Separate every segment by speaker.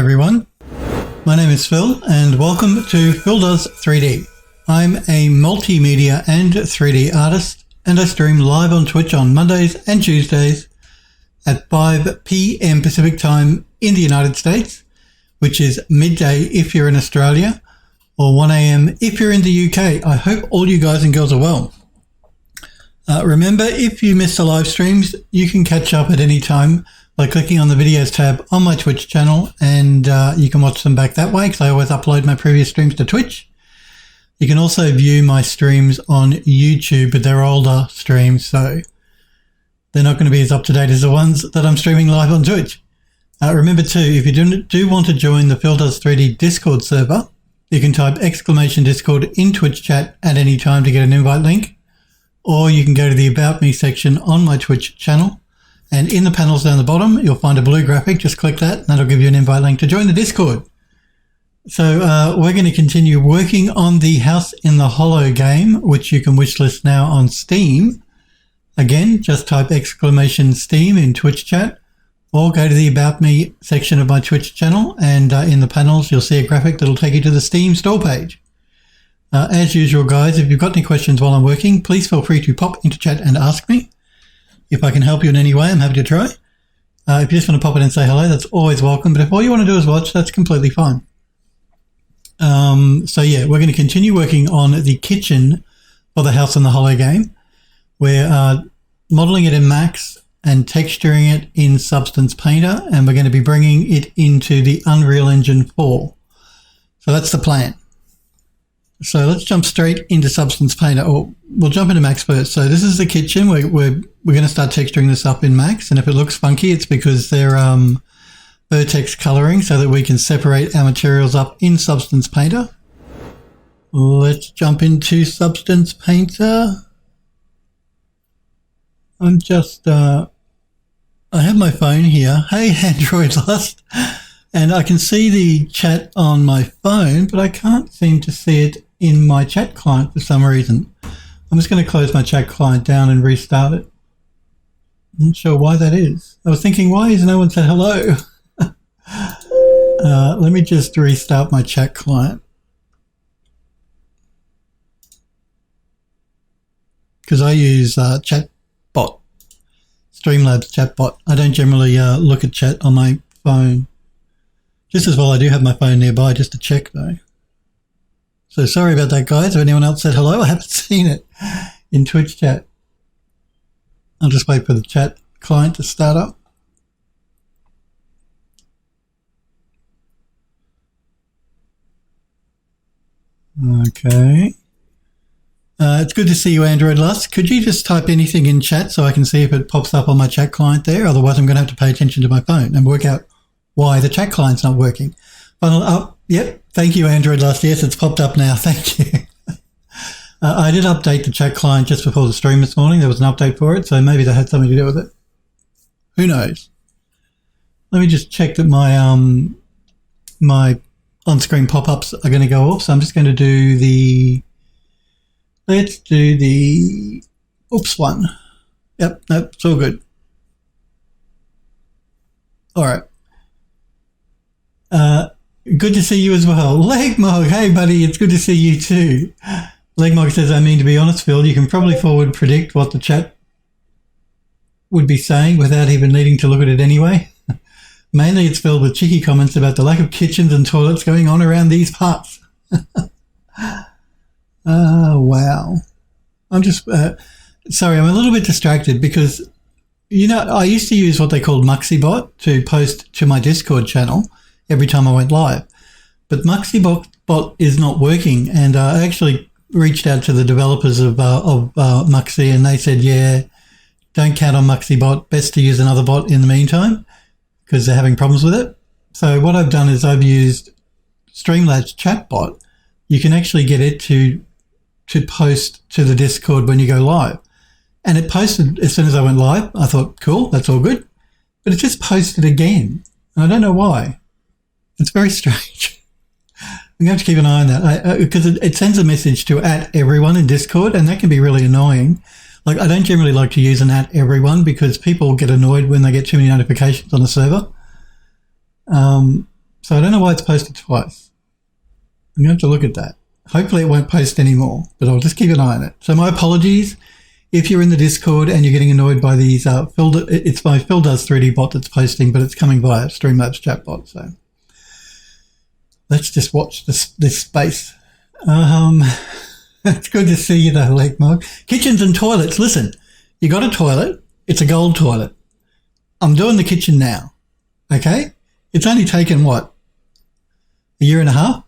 Speaker 1: everyone. My name is Phil and welcome to Phil Does 3D. I'm a multimedia and 3D artist and I stream live on Twitch on Mondays and Tuesdays at 5 p.m. Pacific time in the United States, which is midday if you're in Australia, or 1 a.m. if you're in the UK. I hope all you guys and girls are well. Remember, if you miss the live streams, you can catch up at any time by clicking on the videos tab on my Twitch channel, and you can watch them back that way because I always upload my previous streams to Twitch. You can also view my streams on YouTube, but they're older streams, so they're not going to be as up-to-date as the ones that I'm streaming live on Twitch. Remember too, if you do want to join the Phil Does 3D Discord server, you can type !Discord in Twitch chat at any time to get an invite link, or you can go to the About Me section on my Twitch channel, and in the panels down the bottom, you'll find a blue graphic. Just click that, and that'll give you an invite link to join the Discord. So we're going to continue working on the House in the Hollow game, which you can wishlist now on Steam. Again, just type !Steam in Twitch chat, or go to the About Me section of my Twitch channel, and in the panels, you'll see a graphic that'll take you to the Steam store page. As usual, guys, if you've got any questions while I'm working, please feel free to pop into chat and ask me. If I can help you in any way, I'm happy to try. If you just want to pop in and say hello, that's always welcome. But if all you want to do is watch, that's completely fine. So yeah, we're going to continue working on the kitchen for the House in the Hollow game. We're modeling it in Max and texturing it in Substance Painter, and we're going to be bringing it into the Unreal Engine 4. So that's the plan. So let's jump straight into Substance Painter, or we'll jump into Max first. So this is the kitchen. We're going to start texturing this up in Max, and if it looks funky, it's because they're vertex coloring so that we can separate our materials up in Substance Painter. Let's jump into Substance Painter. I'm just, I have my phone here. Hey, Android Lust. And I can see the chat on my phone, but I can't seem to see it in my chat client for some reason. I'm just going to close my chat client down and restart it. I'm not sure why that is. I was thinking, why has no one said hello? Let me just restart my chat client. Because I use Chatbot, Streamlabs Chatbot. I don't generally look at chat on my phone. Just as well, I do have my phone nearby just to check though. So sorry about that, guys. If anyone else said hello, I haven't seen it in Twitch chat. I'll just wait for the chat client to start up. Okay. It's good to see you, Android Lust. Could you just type anything in chat so I can see if it pops up on my chat client there? Otherwise, I'm going to have to pay attention to my phone and work out why the chat client's not working. Funnel up. Yep. Thank you, Android Lust. Yes, it's popped up now. Thank you. I did update the chat client just before the stream this morning. There was an update for it, so maybe that had something to do with it. Who knows? Let me just check that my my on-screen pop-ups are going to go off. So I'm just going to do the... Let's do the... Oops one. Yep. Nope. It's all good. All right. Good to see you as well. Legmog, hey buddy, it's good to see you too. Legmog says, I mean, to be honest, Phil, you can probably forward predict what the chat would be saying without even needing to look at it anyway. Mainly it's filled with cheeky comments about the lack of kitchens and toilets going on around these parts. Oh, wow. I'm just, sorry, I'm a little bit distracted because, you know, I used to use what they called Muxibot to post to my Discord channel every time I went live. But Muxibot is not working, and I actually reached out to the developers of Muxi, and they said, yeah, don't count on Muxibot, best to use another bot in the meantime because they're having problems with it. So what I've done is I've used Streamlabs Chatbot. You can actually get it to post to the Discord when you go live. And it posted as soon as I went live. I thought, cool, that's all good. But it just posted again, and I don't know why. It's very strange. I'm going to have to keep an eye on that because it sends a message to @everyone in Discord, and that can be really annoying. Like, I don't generally like to use an @everyone because people get annoyed when they get too many notifications on the server. So I don't know why it's posted twice. I'm going to have to look at that. Hopefully it won't post anymore, but I'll just keep an eye on it. So my apologies if you're in the Discord and you're getting annoyed by these. It's my Phil Does 3D bot that's posting, but it's coming via Streamlabs chatbot. So let's just watch this space. It's good to see you though, Legmog. Kitchens and toilets. Listen, you got a toilet. It's a gold toilet. I'm doing the kitchen now. Okay? It's only taken, what, a year and a half?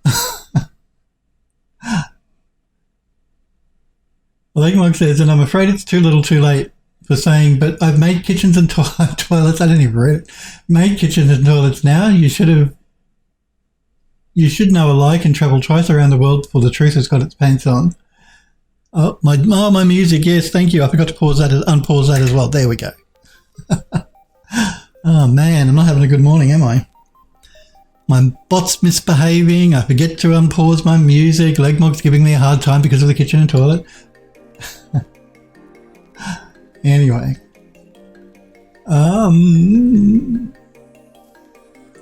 Speaker 1: Legmog says, and I'm afraid it's too little too late for saying, but I've made kitchens and toilets. I didn't even read it. Made kitchens and toilets now. You should know a lie can travel twice around the world before the truth has got its pants on. Oh, my music. Yes, thank you. I forgot to unpause that as well. There we go. Oh, man, I'm not having a good morning, am I? My bot's misbehaving. I forget to unpause my music. Legmog's giving me a hard time because of the kitchen and toilet. Anyway. All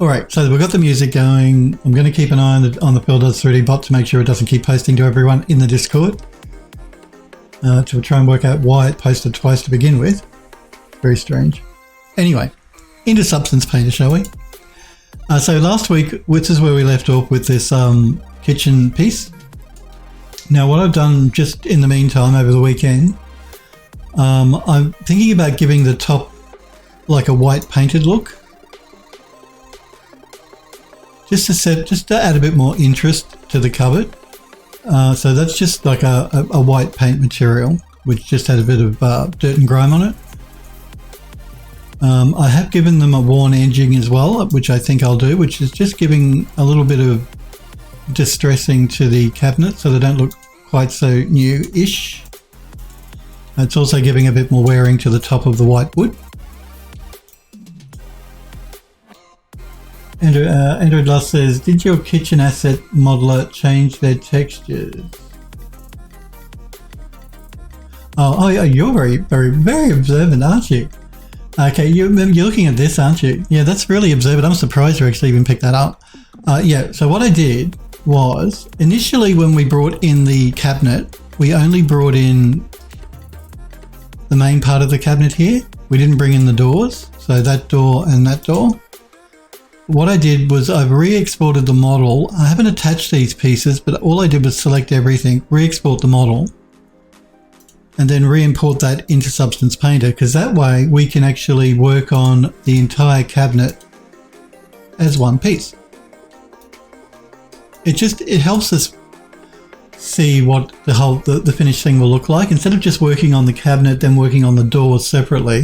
Speaker 1: right, so we've got the music going. I'm going to keep an eye on the Phil Does 3D bot to make sure it doesn't keep posting to everyone in the Discord. To try and work out why it posted twice to begin with. Very strange. Anyway, into Substance Painter, shall we? So last week, which is where we left off with this kitchen piece. Now, what I've done just in the meantime over the weekend, I'm thinking about giving the top like a white painted look. Just to add a bit more interest to the cupboard. So that's just like a white paint material, which just had a bit of dirt and grime on it. I have given them a worn edging as well, which I think I'll do, which is just giving a little bit of distressing to the cabinet so they don't look quite so new-ish. It's also giving a bit more wearing to the top of the white wood. Andrew Luss says, did your kitchen asset modeler change their textures? Oh, you're very, very, very observant, aren't you? Okay, you're looking at this, aren't you? Yeah, that's really observant. I'm surprised you actually even picked that up. Yeah, so what I did was, initially when we brought in the cabinet, we only brought in the main part of the cabinet here. We didn't bring in the doors, so that door and that door. What I did was I've re-exported the model. I haven't attached these pieces, but all I did was select everything, re-export the model, and then re-import that into Substance Painter, because that way we can actually work on the entire cabinet as one piece. It helps us see what the finished thing will look like, instead of just working on the cabinet, then working on the doors separately,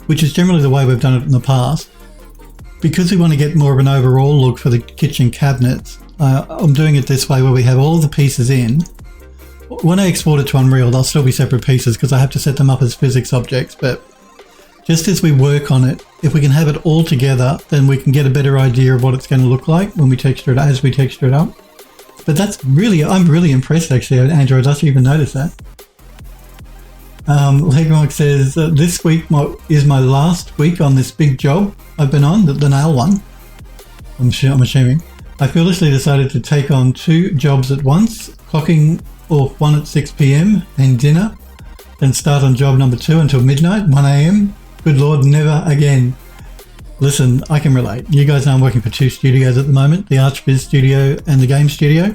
Speaker 1: which is generally the way we've done it in the past. Because we want to get more of an overall look for the kitchen cabinets, I'm doing it this way where we have all of the pieces in. When I export it to Unreal, they'll still be separate pieces because I have to set them up as physics objects, but just as we work on it, if we can have it all together, then we can get a better idea of what it's going to look like when we texture it, as we texture it up. But I'm really impressed actually, Andrew. I didn't even notice that. Legmark says, this week is my last week on this big job I've been on, the nail one. I'm assuming. I foolishly decided to take on 2 jobs at once, clocking off one at 6 p.m. and dinner, then start on job number 2 until midnight, 1 a.m. Good Lord, never again. Listen, I can relate. You guys know I'm working for 2 studios at the moment, the ArchViz studio and the game studio.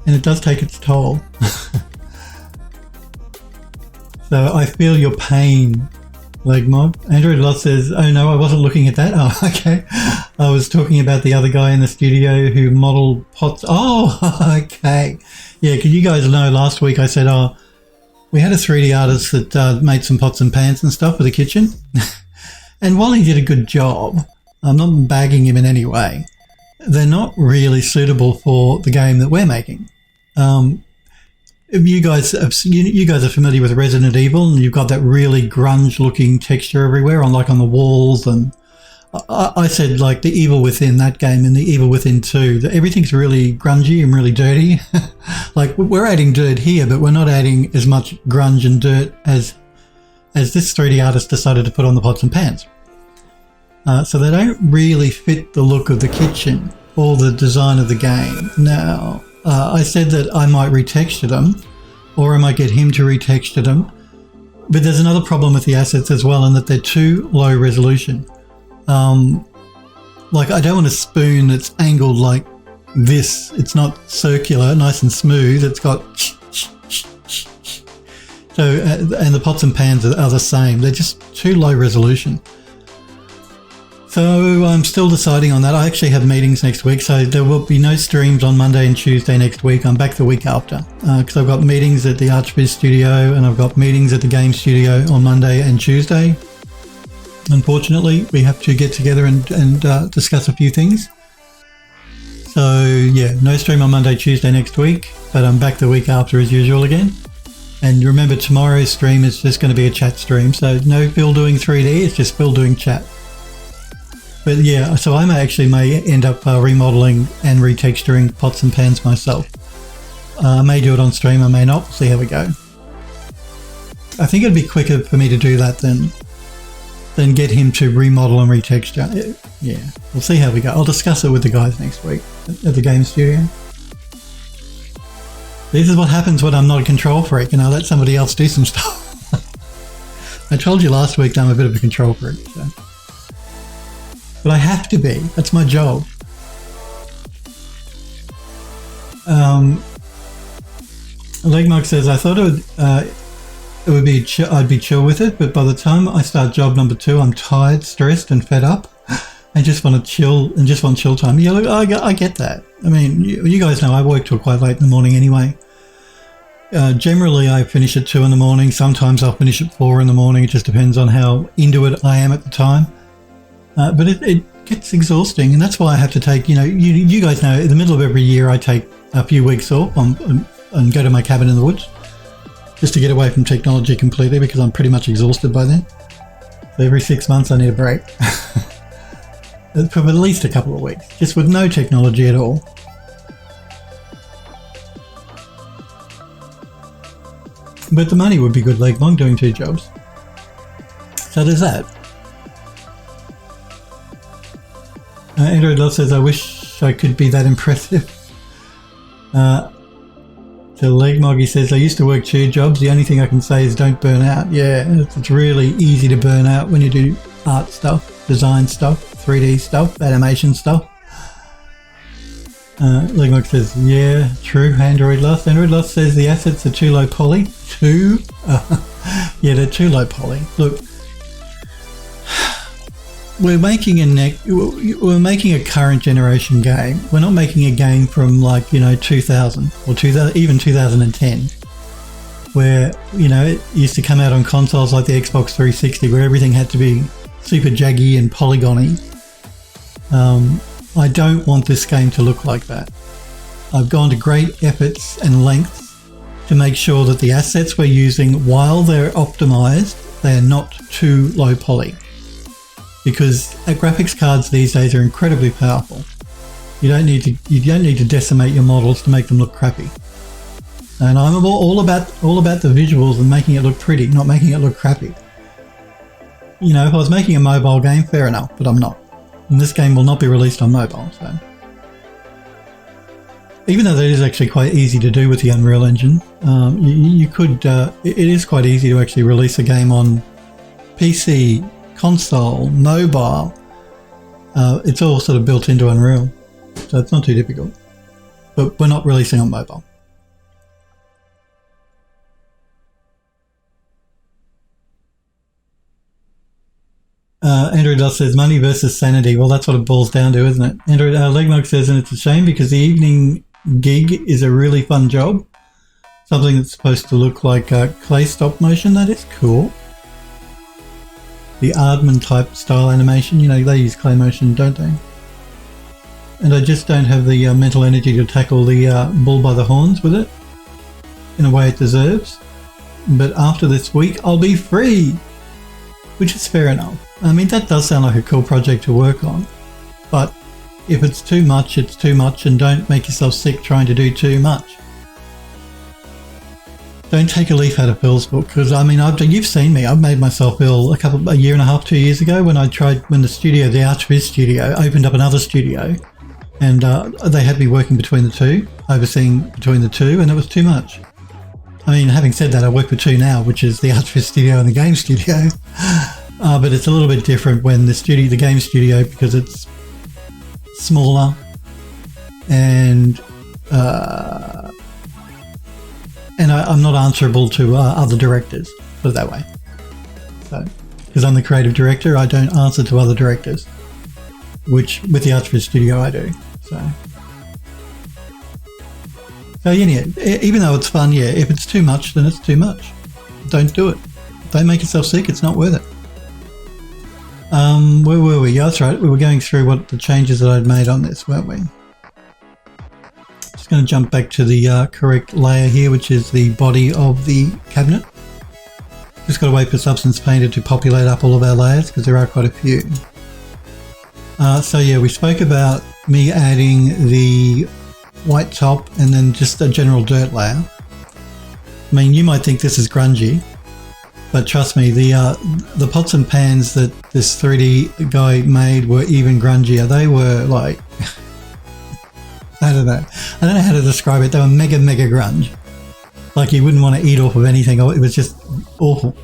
Speaker 1: And it does take its toll. So I feel your pain, Legmob. Andrew Lott says, oh no, I wasn't looking at that. Oh, okay. I was talking about the other guy in the studio who modeled pots. Oh, okay. Yeah, because you guys know last week I said, we had a 3D artist that made some pots and pans and stuff for the kitchen. And while he did a good job, I'm not bagging him in any way, they're not really suitable for the game that we're making. You guys are familiar with Resident Evil, and you've got that really grunge-looking texture everywhere, on the walls. And I said, like, the Evil Within, that game, and the Evil Within 2, everything's really grungy and really dirty. Like, we're adding dirt here, but we're not adding as much grunge and dirt as this 3D artist decided to put on the pots and pans. So they don't really fit the look of the kitchen or the design of the game. Now, I said that I might retexture them, or I might get him to retexture them. But there's another problem with the assets as well, in that they're too low resolution. Like, I don't want a spoon that's angled like this. It's not circular, nice and smooth. It's got so, and the pots and pans are the same. They're just too low resolution. So I'm still deciding on that. I actually have meetings next week, so there will be no streams on Monday and Tuesday next week. I'm back the week after, because I've got meetings at the ArchViz studio and I've got meetings at the game studio on Monday and Tuesday. Unfortunately, we have to get together and discuss a few things. So yeah, no stream on Monday, Tuesday next week, but I'm back the week after as usual again. And remember, tomorrow's stream is just going to be a chat stream. So no Phil doing 3D, it's just Phil doing chat. But yeah, so I may end up remodeling and retexturing pots and pans myself. I may do it on stream, I may not. We'll see how we go. I think it'd be quicker for me to do that than get him to remodel and retexture. Yeah, we'll see how we go. I'll discuss it with the guys next week at the game studio. This is what happens when I'm not a control freak, and I let somebody else do some stuff. I told you last week that I'm a bit of a control freak. So. But I have to be. That's my job. Legmark says, I thought I'd be chill with it, but by the time I start job number 2, I'm tired, stressed, and fed up. I just want to chill and just want chill time. Yeah, look, I get that. I mean, you guys know I work till quite late in the morning anyway. Generally, I finish at 2 in the morning. Sometimes I'll finish at 4 in the morning. It just depends on how into it I am at the time. But it gets exhausting, and that's why I have to take, you guys know, in the middle of every year I take a few weeks off and go to my cabin in the woods just to get away from technology completely, because I'm pretty much exhausted by then. So every 6 months I need a break for at least a couple of weeks, just with no technology at all. But the money would be good, leg long, doing 2 jobs. So there's that. Android Love says, I wish I could be that impressive. So Legmoggy says, I used to work 2 jobs. The only thing I can say is don't burn out. Yeah, it's really easy to burn out when you do art stuff, design stuff, 3D stuff, animation stuff. Legmog says, yeah, true. Android Lust says the assets are too low poly. Yeah, they're too low poly. Look, we're making a current generation game. We're not making a game from 2000 or 2000, even 2010, where it used to come out on consoles like the Xbox 360, where everything had to be super jaggy and polygony. I don't want this game to look like that. I've gone to great efforts and lengths to make sure that the assets we're using, while they're optimized, they're not too low poly. Because graphics cards these days are incredibly powerful. You don't need to decimate your models to make them look crappy. And I'm all about the visuals and making it look pretty, not making it look crappy. If I was making a mobile game, fair enough, but I'm not. And this game will not be released on mobile, so. Even though that is actually quite easy to do with the Unreal Engine, it is quite easy to actually release a game on PC, console, mobile. It's all sort of built into Unreal, so it's not too difficult. But we're not releasing on mobile. Andrew Dust says money versus sanity. Well, that's what it boils down to, isn't it? Andrew Legmark says, and it's a shame because the evening gig is a really fun job. Something that's supposed to look like clay stop motion. That is cool. The Aardman type style animation, they use clay motion, don't they? And I just don't have the mental energy to tackle the bull by the horns with it in a way it deserves. But after this week, I'll be free, which is fair enough. I mean, that does sound like a cool project to work on, but if it's too much, it's too much, and don't make yourself sick trying to do too much. don't take a leaf out of Phil's book, because I mean, you've seen me. I've made myself ill a year and a half, 2 years ago when the Archviz studio opened up another studio, and they had me working between the two, overseeing between the two, and it was too much. I mean, having said that, I work with two now, which is the Archviz studio and the game studio. But it's a little bit different when the game studio, because it's smaller and I'm not answerable to other directors, put it that way. So, because I'm the creative director, I don't answer to other directors, which with the Archviz studio I do. So yeah, even though it's fun, yeah, if it's too much, then it's too much. Don't do it. Don't make yourself sick. It's not worth it. Where were we? Yeah, that's right. We were going through what the changes that I'd made on this, weren't we? Just going to jump back to the correct layer here, which is the body of the cabinet. Just got to wait for Substance Painter to populate up all of our layers, because there are quite a few. So yeah, we spoke about me adding the white top and then just a general dirt layer. I mean, you might think this is grungy, but trust me, the pots and pans that this 3D guy made were even grungier. They were like, I don't know how to describe it. They were mega grunge. Like you wouldn't want to eat off of anything. It was just awful.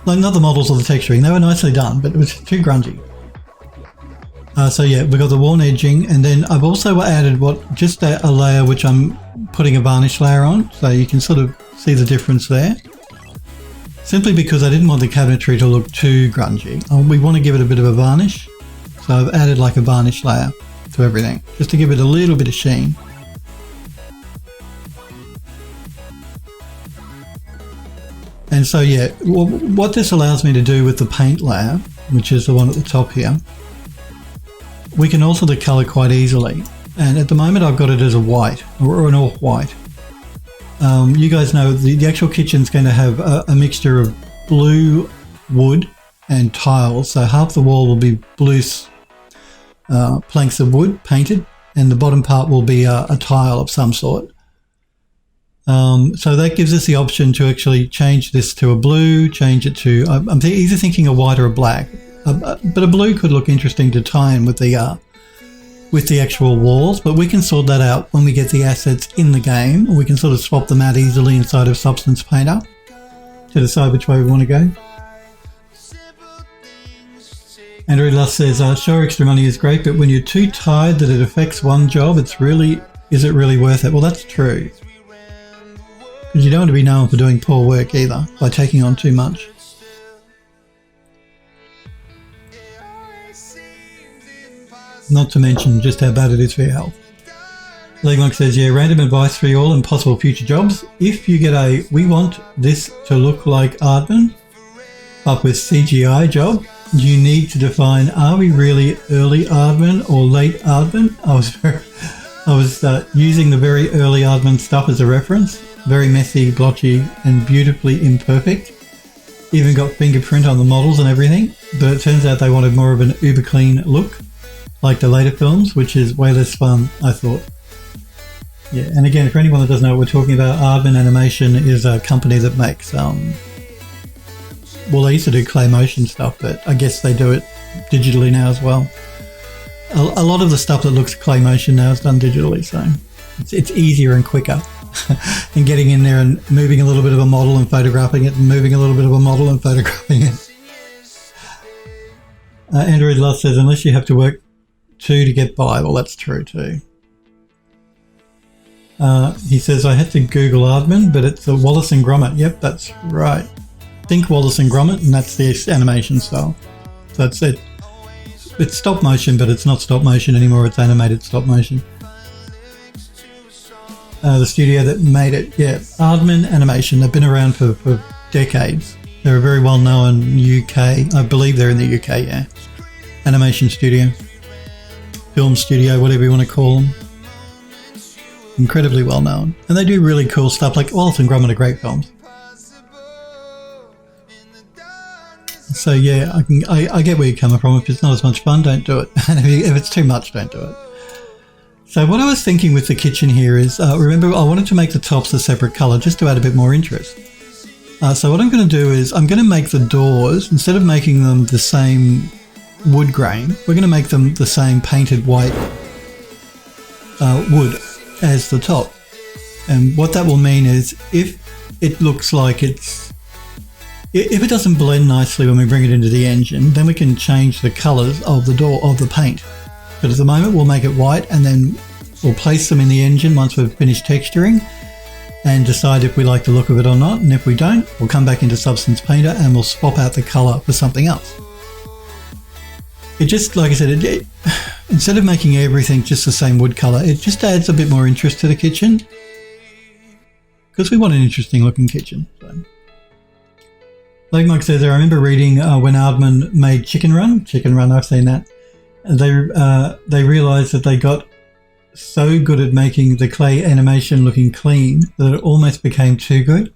Speaker 1: Like not the models or the texturing. They were nicely done, but it was too grungy. So yeah, we've got the worn edging, and then I've also added just a layer which I'm putting a varnish layer on, so you can sort of see the difference there. Simply because I didn't want the cabinetry to look too grungy. We want to give it a bit of a varnish, so I've added like a varnish layer to everything, just to give it a little bit of sheen. And so yeah, what this allows me to do with the paint layer, which is the one at the top here, we can alter the color quite easily. And at the moment I've got it as a white, or an off-white. You guys know the actual kitchen's going to have a mixture of blue, wood and tiles. So half the wall will be blue planks of wood painted, and the bottom part will be a tile of some sort. So that gives us the option to actually change this to a blue, change it to, I'm either thinking a white or a black. But a blue could look interesting to tie in with the actual walls, but we can sort that out when we get the assets in the game. We can sort of swap them out easily inside of Substance Painter to decide which way we want to go. Andrew Luss says, sure, extra money is great, but when you're too tired that it affects one job, is it really worth it? Well, that's true. Because you don't want to be known for doing poor work either by taking on too much. Not to mention just how bad it is for your health. Legmonk says, yeah, random advice for you all and possible future jobs. If you get we want this to look like Aardman, up with CGI job, you need to define, are we really early Aardman or late Aardman? I was using the very early Aardman stuff as a reference. Very messy, blotchy and beautifully imperfect. Even got fingerprint on the models and everything, but it turns out they wanted more of an uber clean look, like the later films, which is way less fun, I thought. Yeah, and again, for anyone that doesn't know what we're talking about, Aardman Animation is a company that makes, well, they used to do clay motion stuff, but I guess they do it digitally now as well. A lot of the stuff that looks clay motion now is done digitally, so it's easier and quicker than getting in there and moving a little bit of a model and photographing it, and moving a little bit of a model and photographing it. Andrew Love says, unless you have to work to get by. Well, that's true too. He says, I had to Google Aardman, but it's a Wallace and Gromit. Yep, that's right. Think Wallace and Gromit, and that's the animation style. So that's it. It's stop motion, but it's not stop motion anymore. It's animated stop motion. The studio that made it, yeah, Aardman Animation. They've been around for decades. They're a very well-known UK, I believe they're in the UK, yeah. Animation studio. Film studio, whatever you want to call them. Incredibly well known. And they do really cool stuff, like Wallace and Gromit are great films. So yeah, I get where you're coming from. If it's not as much fun, don't do it. And if it's too much, don't do it. So what I was thinking with the kitchen here is, remember I wanted to make the tops a separate colour just to add a bit more interest. So what I'm going to do is I'm going to make the doors, instead of making them the same wood grain, we're going to make them the same painted white wood as the top. And what that will mean is if it looks like if it doesn't blend nicely when we bring it into the engine, then we can change the colours of the door, of the paint. But at the moment we'll make it white and then we'll place them in the engine once we've finished texturing and decide if we like the look of it or not. And if we don't, we'll come back into Substance Painter and we'll swap out the colour for something else. It just, like I said, instead of making everything just the same wood colour, it just adds a bit more interest to the kitchen. Because we want an interesting looking kitchen. So. Like Mike says there, I remember reading when Aardman made Chicken Run, I've seen that. They realised that they got so good at making the clay animation looking clean that it almost became too good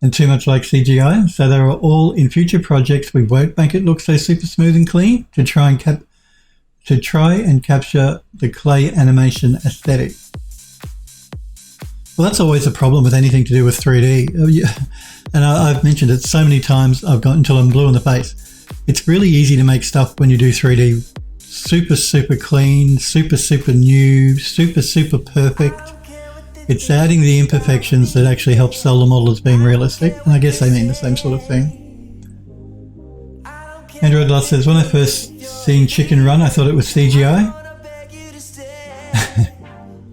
Speaker 1: and too much like CGI. So they were all, in future projects, we won't make it look so super smooth and clean to try and capture the clay animation aesthetic. Well, that's always a problem with anything to do with 3D. And I've mentioned it so many times, I've got until I'm blue in the face. It's really easy to make stuff when you do 3D super, super clean, super, super new, super, super perfect. It's adding the imperfections that actually help sell the model as being realistic. And I guess they mean the same sort of thing. Android Lust says, when I first seen Chicken Run, I thought it was CGI.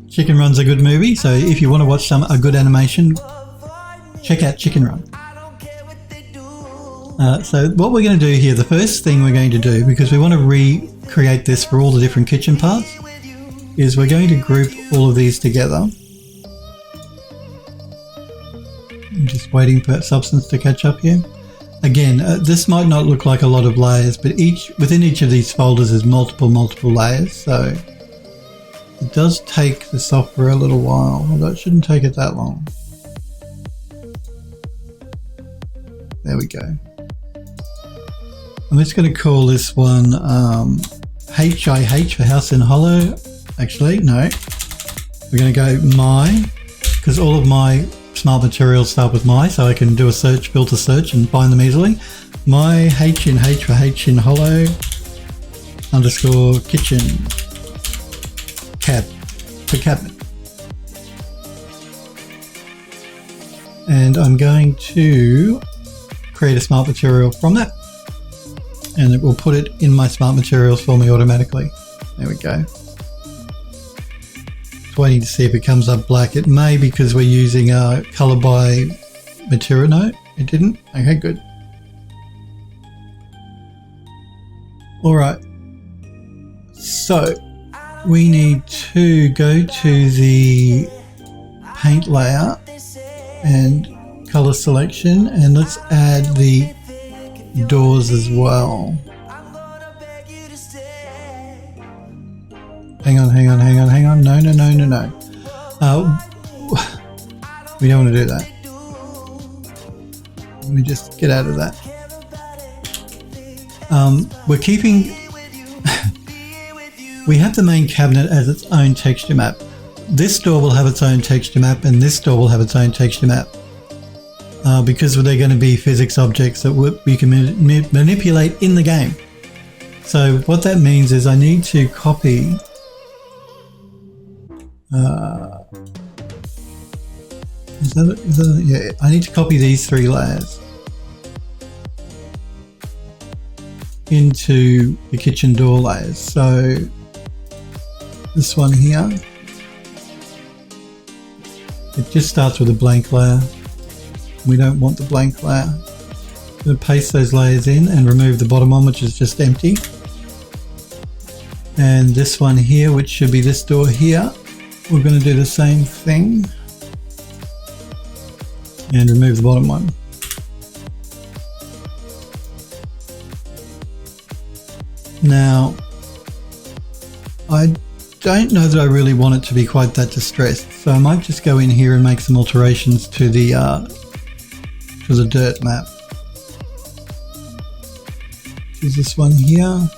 Speaker 1: Chicken Run's a good movie, so if you want to watch a good animation, check out Chicken Run. So what we're going to do here, the first thing we're going to do, because we want to recreate this for all the different kitchen parts, is we're going to group all of these together. I'm just waiting for Substance to catch up here. Again, this might not look like a lot of layers, but within each of these folders is multiple layers, so it does take the software a little while, although it shouldn't take it that long. There we go. I'm just going to call this one HIH for House in Hollow. Actually, no. We're going to go My, because all of my smart materials start with My, so I can do a search, filter search and find them easily. My H in H for H in Hollow underscore kitchen cab for cabinet. And I'm going to create a smart material from that, and it will put it in my smart materials for me automatically. There we go. Just waiting to see if it comes up black. It may, because we're using color by material. No, it didn't. Okay, good. All right. So we need to go to the paint layer and color selection, and let's add the doors as well. Hang on. No. We don't want to do that. Let me just get out of that. We're keeping we have the main cabinet as its own texture map. This door will have its own texture map, and this door will have its own texture map. Because they're going to be physics objects that we can manipulate in the game. So what that means is I need to copy I need to copy these three layers into the kitchen door layers. So this one here, it just starts with a blank layer. We don't want the blank layer. I'm going to paste those layers in and remove the bottom one, which is just empty. And this one here, which should be this door here, we're going to do the same thing and remove the bottom one. Now, I don't know that I really want it to be quite that distressed, so I might just go in here and make some alterations to the dirt map. Choose this one here.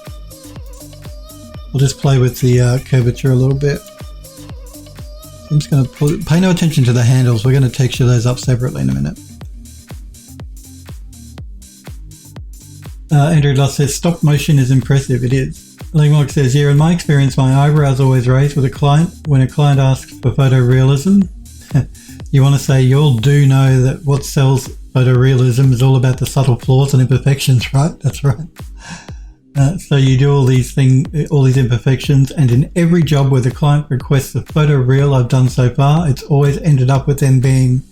Speaker 1: I'll just play with the curvature a little bit. I'm just going to pay no attention to the handles. We're going to texture those up separately in a minute. Andrew Luss says, stop motion is impressive. It is. Legmark says, yeah, in my experience, my eyebrows always raise with a client. When a client asks for photorealism, you want to say, you all do know that what sells photorealism is all about the subtle flaws and imperfections, right? That's right. So you do all these imperfections, and in every job where the client requests a photo reel I've done so far, it's always ended up with them being,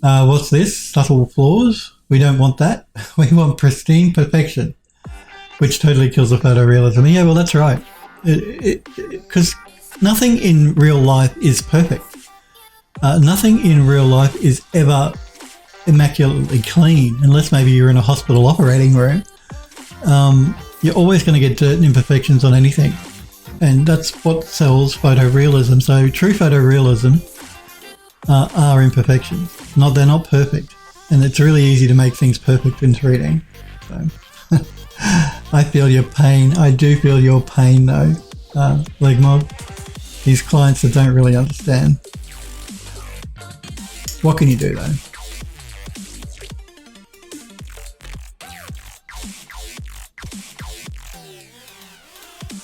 Speaker 1: what's this? Subtle flaws? We don't want that. We want pristine perfection, which totally kills the photorealism. Yeah, well, that's right. Because nothing in real life is perfect. Nothing in real life is ever immaculately clean, unless maybe you're in a hospital operating room. You're always going to get dirt and imperfections on anything, and that's what sells photorealism. So true photorealism are imperfections. They're not perfect, and it's really easy to make things perfect in 3D. So I feel your pain. I do feel your pain, though, Legmog. These clients that don't really understand. What can you do, though?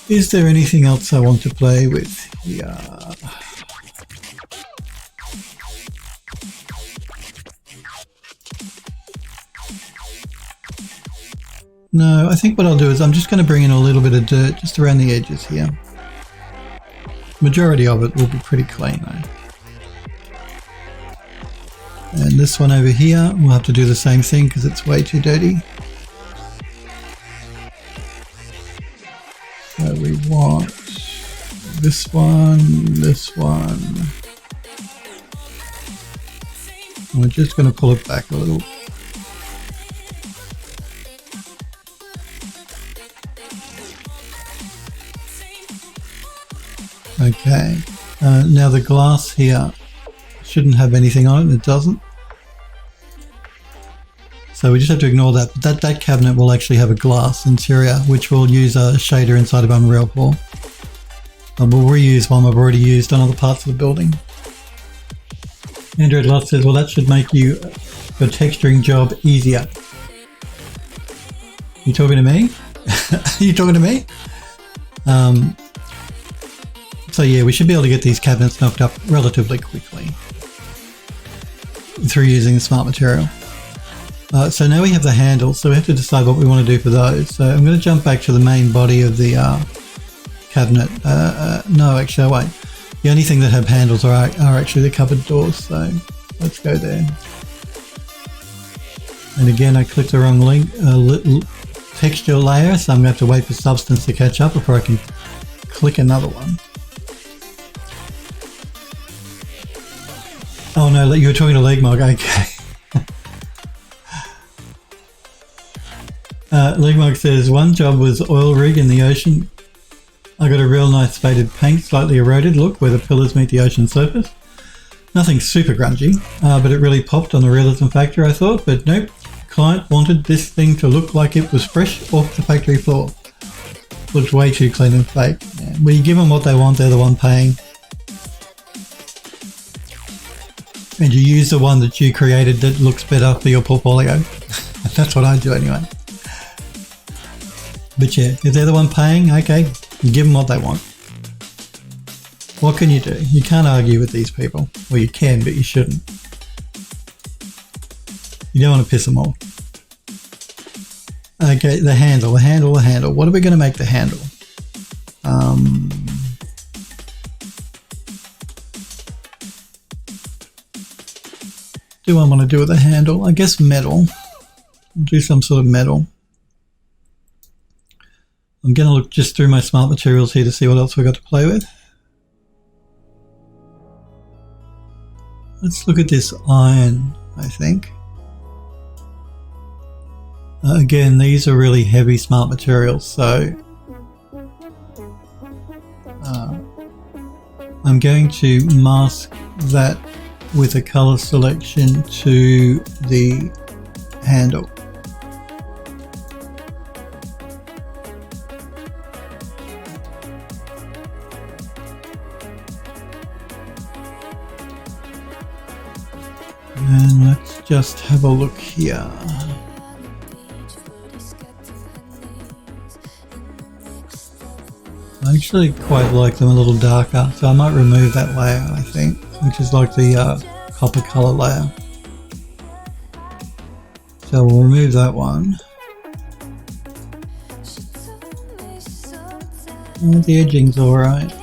Speaker 1: Is there anything else I want to play with here? No, I think what I'll do is I'm just going to bring in a little bit of dirt just around the edges here. Majority of it will be pretty clean though. And this one over here, we'll have to do the same thing because it's way too dirty. So we want this one. And we're just going to pull it back a little. Okay, now the glass here shouldn't have anything on it, it doesn't. So we just have to ignore that. But that cabinet will actually have a glass interior, which we'll use a shader inside of Unreal for. We'll reuse one we've already used on other parts of the building. Android Love says, well, that should make your texturing job easier. You talking to me? You talking to me? So yeah, we should be able to get these cabinets knocked up relatively quickly through using the smart material. So now we have the handles, so we have to decide what we want to do for those. So I'm going to jump back to the main body of the cabinet. No, actually, wait. The only thing that have handles are actually the cupboard doors, so let's go there. And again, I clicked the wrong link, texture layer, so I'm going to have to wait for substance to catch up before I can click another one. Oh no, you were talking to Legmog, okay. Legmog says, one job was oil rig in the ocean. I got a real nice faded paint, slightly eroded look where the pillars meet the ocean surface. Nothing super grungy, but it really popped on the realism factor, I thought. But nope, client wanted this thing to look like it was fresh off the factory floor. Looked way too clean and fake. Yeah. When you give them what they want, they're the one paying. And you use the one that you created that looks better for your portfolio. That's what I do anyway. But yeah, if they're the one paying, okay, give them what they want. What can you do? You can't argue with these people. Well, you can, but you shouldn't. You don't want to piss them off. Okay, the handle. What are we going to make the handle? Do I want to do with a handle? I guess metal. I'll do some sort of metal. I'm going to look just through my smart materials here to see what else we've got to play with. Let's look at this iron, I think. Again, these are really heavy smart materials, so I'm going to mask that with a color selection to the handle. And let's just have a look here. I actually quite like them a little darker, so I might remove that layer, I think, which is like the copper color layer. So we'll remove that one. And the edging's alright.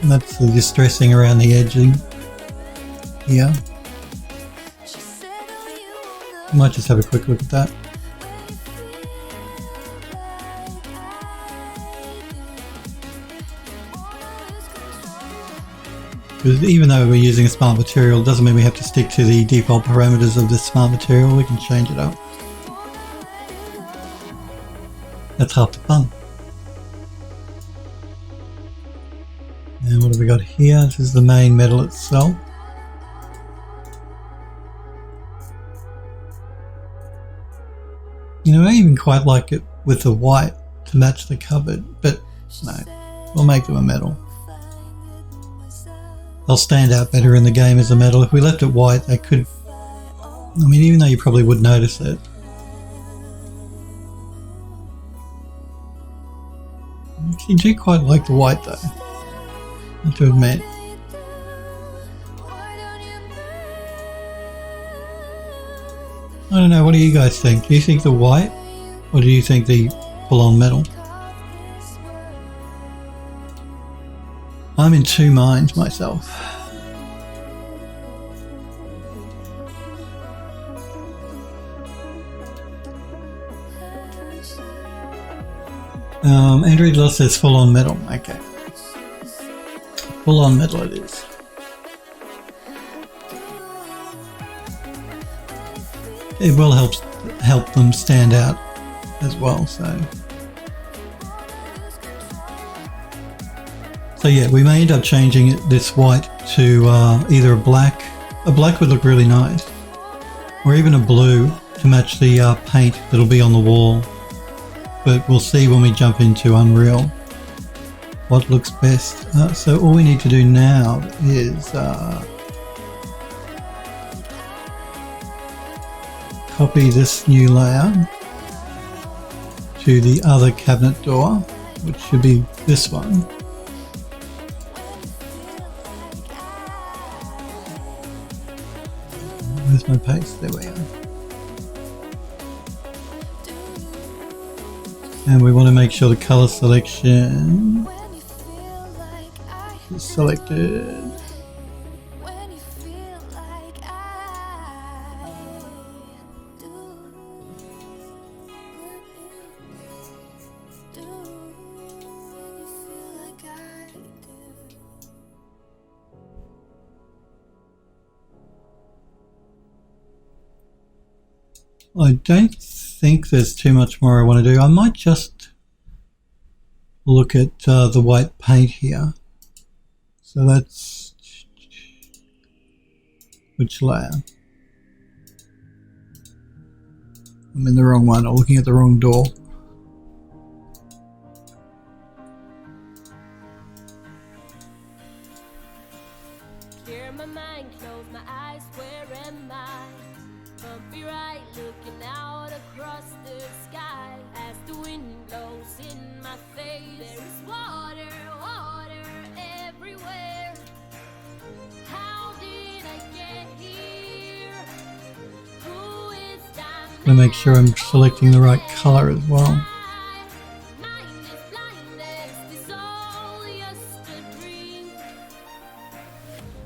Speaker 1: That's the distressing around the edging here. Might just have a quick look at that. Because even though we're using a smart material, it doesn't mean we have to stick to the default parameters of this smart material. We can change it up. That's half the fun. And what have we got here? This is the main metal itself. You know, I even quite like it with the white to match the cupboard, but no, we'll make them a metal. They'll stand out better in the game as a metal. If we left it white, they could, I mean, even though you probably would notice it. I actually do quite like the white though, I have to admit. I don't know, what do you guys think? Do you think the white, or do you think the full-on metal? I'm in two minds myself. Android Lost says full-on metal. Okay. Full-on metal it is. It will help them stand out as well, so yeah, we may end up changing this white to either a black. A black would look really nice, or even a blue to match the paint that'll be on the wall. But we'll see when we jump into Unreal what looks best. So all we need to do now is copy this new layer to the other cabinet door, which should be this one. Where's my paste? There we are. And we want to make sure the color selection is selected. I don't think there's too much more I want to do. I might just look at the white paint here. So that's which layer? I'm in the wrong one, or looking at the wrong door.
Speaker 2: Clear my mind, close my eyes, where am I? Bumpy ride, looking out across the sky. As the wind blows in my face, there is water, water everywhere. How did I get here? Who is that?
Speaker 1: I'm going to make sure I'm selecting the right color as well.
Speaker 2: Mind is blind, is this all just a dream?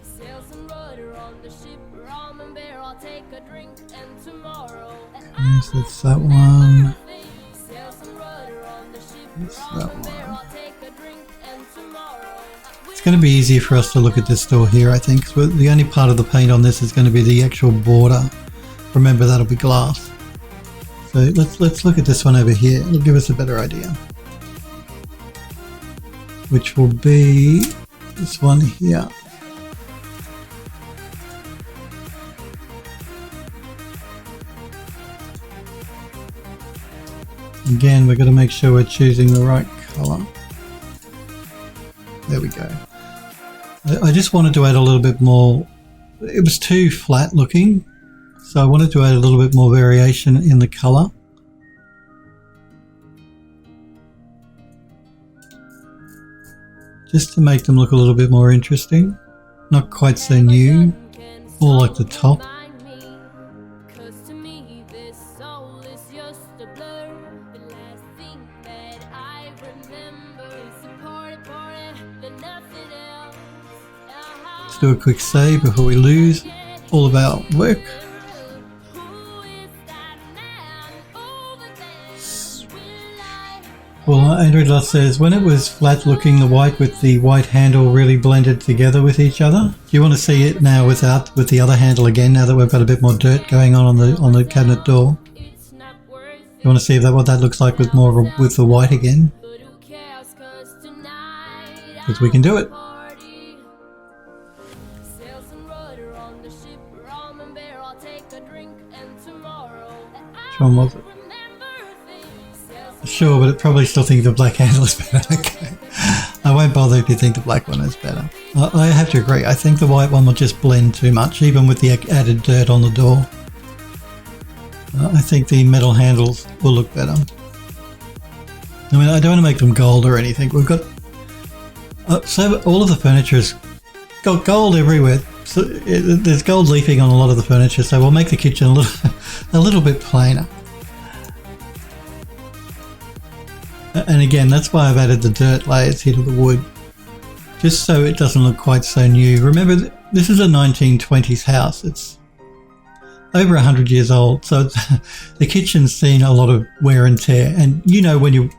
Speaker 2: Sails and rudder on the ship, rum and beer, I'll take a drink, and tomorrow
Speaker 1: Yes, that's that one.
Speaker 2: sails and rudder on the ship,
Speaker 1: That's that
Speaker 2: rum and beer,
Speaker 1: one.
Speaker 2: I'll take a drink, and tomorrow
Speaker 1: It's going to be easier for us to look at this door here, I think. So the only part of the paint on this is going to be the actual border. Remember, that'll be glass. So let's look at this one over here. It'll give us a better idea. Which will be this one here. Again, we're going to make sure we're choosing the right color. There we go. I just wanted to add a little bit more. It was too flat looking, so I wanted to add a little bit more variation in the colour. Just to make them look a little bit more interesting. Not quite so new, more like the top. Let's do a quick save before we lose all of our work. Well, Android Lost says, when it was flat looking, the white with the white handle really blended together with each other. Do you want to see it now with the other handle again, now that we've got a bit more dirt going on the cabinet door? You want to see what that looks like with with the white again? Because we can do it. Which one was it? Sure, but it probably still think the black handle is better. Okay. I won't bother if you think the black one is better. I have to agree. I think the white one will just blend too much, even with the added dirt on the door. I think the metal handles will look better. I mean, I don't want to make them gold or anything. We've got... so all of the furniture has got gold everywhere. So there's gold leafing on a lot of the furniture, so we'll make the kitchen a little bit plainer. And again, that's why I've added the dirt layers here to the wood, just so it doesn't look quite so new. Remember, this is a 1920s house. It's over 100 years old, so the kitchen's seen a lot of wear and tear. And you know, when you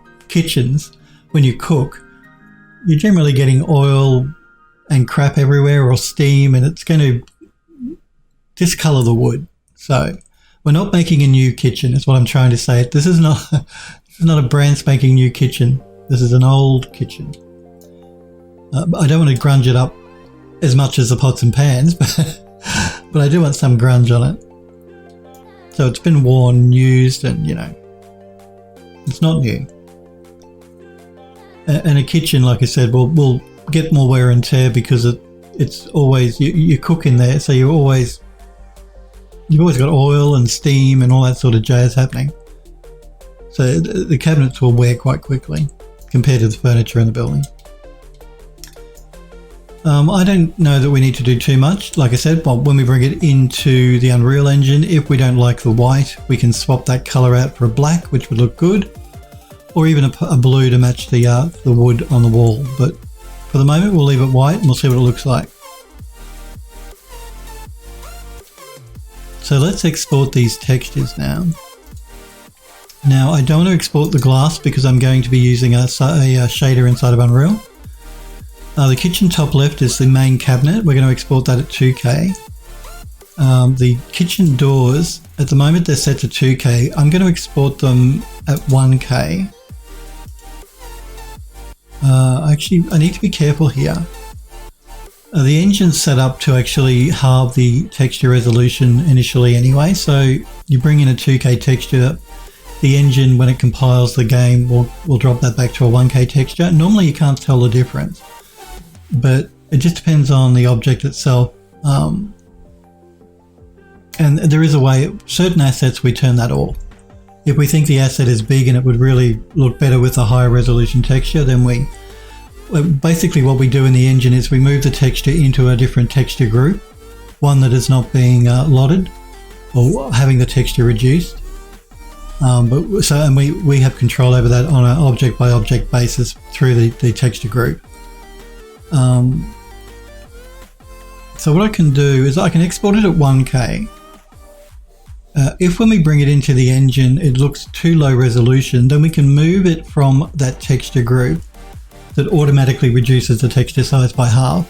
Speaker 1: cook, you're generally getting oil and crap everywhere, or steam, and it's going to discolour the wood. So we're not making a new kitchen, is what I'm trying to say. This is not a brand spanking new kitchen. This is an old kitchen. I don't want to grunge it up as much as the pots and pans, but I do want some grunge on it. So it's been worn, used, and you know, it's not new. And a kitchen, like I said, will get more wear and tear because it's always, you cook in there, so you've always got oil and steam and all that sort of jazz happening. So the cabinets will wear quite quickly compared to the furniture in the building. I don't know that we need to do too much. Like I said, when we bring it into the Unreal Engine, if we don't like the white, we can swap that color out for a black, which would look good, or even a blue to match the wood on the wall. But for the moment, we'll leave it white and we'll see what it looks like. So let's export these textures now. Now, I don't want to export the glass because I'm going to be using a shader inside of Unreal. The kitchen top left is the main cabinet. We're going to export that at 2K. The kitchen doors, at the moment they're set to 2K. I'm going to export them at 1K. Actually, I need to be careful here. The engine's set up to actually halve the texture resolution initially anyway, so you bring in a 2K texture. The engine, when it compiles the game, will drop that back to a 1K texture. Normally you can't tell the difference, but it just depends on the object itself. And there is a way, certain assets we turn that off. If we think the asset is big and it would really look better with a higher resolution texture, then basically what we do in the engine is we move the texture into a different texture group, one that is not being lotted or having the texture reduced. And we have control over that on an object by object basis through the texture group. So what I can do is I can export it at 1K. If when we bring it into the engine it looks too low resolution, then we can move it from that texture group that automatically reduces the texture size by half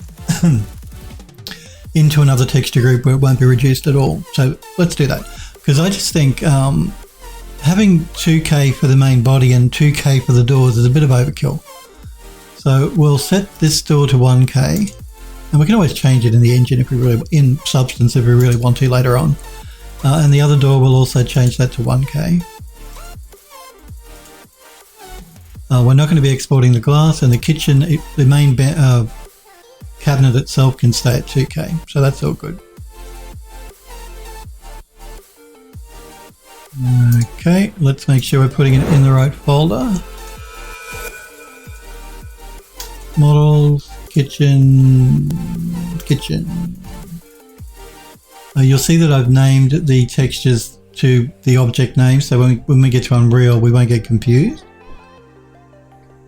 Speaker 1: into another texture group where it won't be reduced at all. So let's do that, because I just think having 2K for the main body and 2K for the doors is a bit of overkill. So we'll set this door to 1K, and we can always change it in the engine if we really, in Substance, if we really want to later on. And the other door will also change that to 1K. We're not going to be exporting the glass, and the kitchen, the main cabinet itself can stay at 2K, so that's all good. Okay, let's make sure we're putting it in the right folder. Models, kitchen. You'll see that I've named the textures to the object name, so when we get to Unreal, we won't get confused.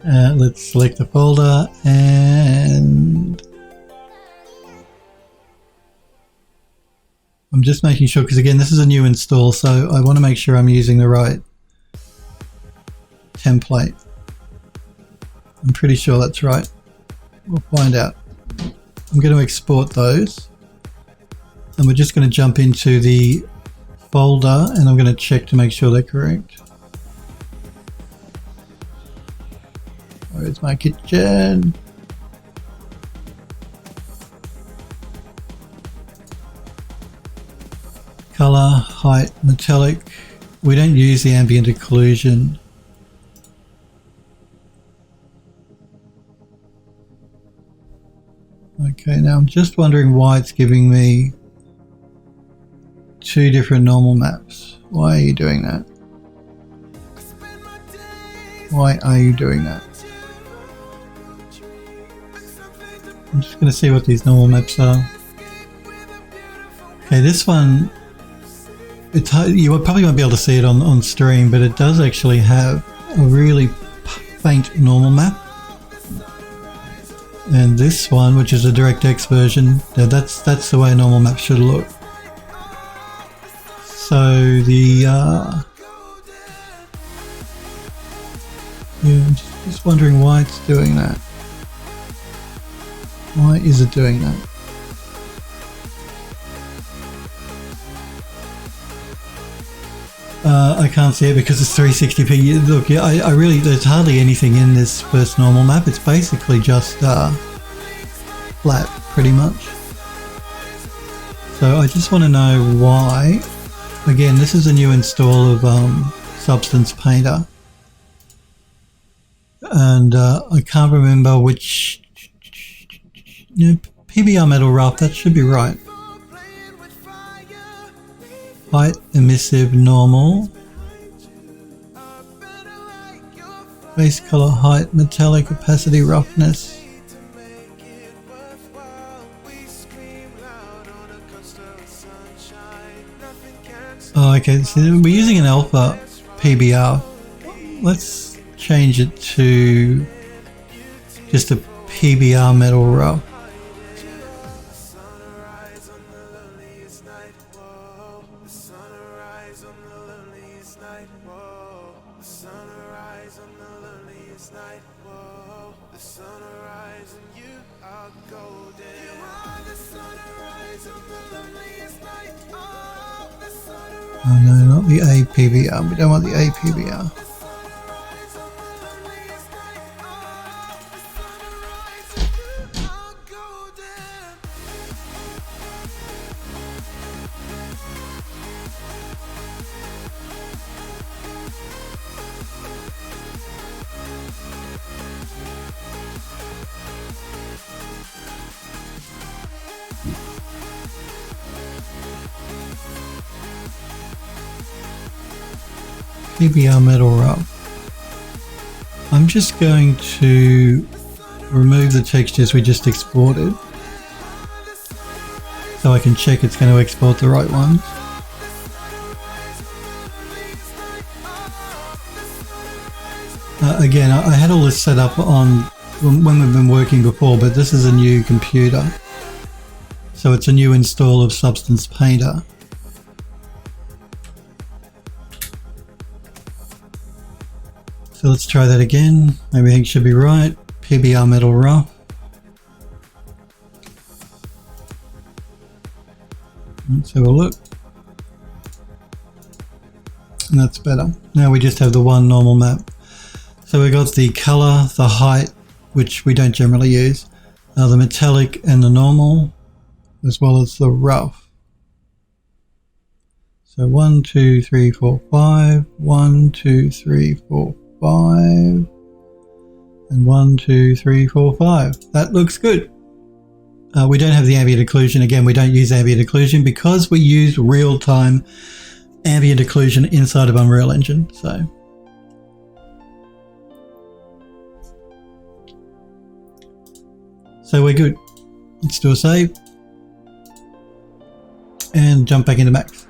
Speaker 1: Let's select the folder and I'm just making sure, because again, this is a new install, so I want to make sure I'm using the right template. I'm pretty sure that's right. We'll find out. I'm going to export those and we're just going to jump into the folder and I'm going to check to make sure they're correct. Where's my kitchen? Color, height, metallic. We don't use the ambient occlusion. Okay, now I'm just wondering why it's giving me two different normal maps. Why are you doing that? Why are you doing that? I'm just going to see what these normal maps are. Okay, this one, you probably won't be able to see it on stream, but it does actually have a really faint normal map. And this one, which is a DirectX version, that's the way a normal map should look. So the yeah, I'm just wondering why it's doing that. Why is it doing that? I can't see it because it's 360p. Look, yeah, I really, there's hardly anything in this first normal map. It's basically just flat, pretty much. So I just want to know why. Again, this is a new install of Substance Painter. And I can't remember which, PBR metal rough, that should be right. Height, emissive, normal. Base color, height, metallic, opacity, roughness. Oh, okay, so we're using an alpha PBR. Let's change it to just a PBR metal rough. Oh no, not the APBR. We don't want the APBR. PBR metal rough. I'm just going to remove the textures we just exported so I can check it's going to export the right ones. Again, I had all this set up on when we've been working before, but this is a new computer, so it's a new install of Substance Painter. So let's try that again. Everything should be right. PBR metal rough. Let's have a look. And that's better. Now we just have the one normal map. So we got the color, the height, which we don't generally use, the metallic and the normal, as well as the rough. So 1, 2, 3, 4, 5. 1, 2, 3, 4, 5, and 1, 2, 3, 4, 5. That looks good. We don't have the ambient occlusion. Again, we don't use ambient occlusion because we use real-time ambient occlusion inside of Unreal Engine. So we're good. Let's do a save and jump back into Max.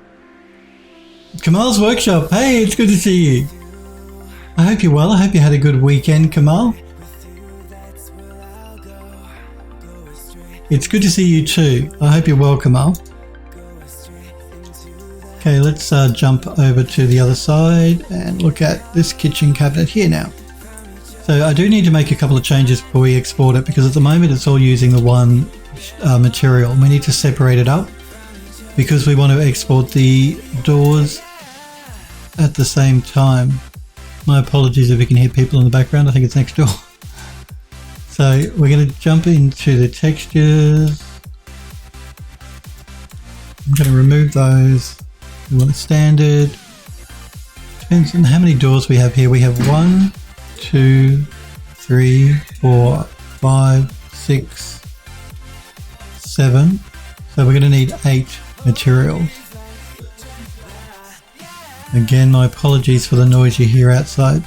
Speaker 1: Kamal's Workshop. Hey, it's good to see you. I hope you're well. I hope you had a good weekend, Kamal. It's good to see you too. I hope you're well, Kamal. Okay, let's jump over to the other side and look at this kitchen cabinet here now. So I do need to make a couple of changes before we export it, because at the moment it's all using the one material. We need to separate it up because we want to export the doors at the same time. My apologies if you can hear people in the background. I think it's next door. So we're going to jump into the textures. I'm going to remove those. We want a standard. Depends on how many doors we have here. We have 1, 2, 3, 4, 5, 6, 7. So we're going to need 8 materials. Again, my apologies for the noise you hear outside.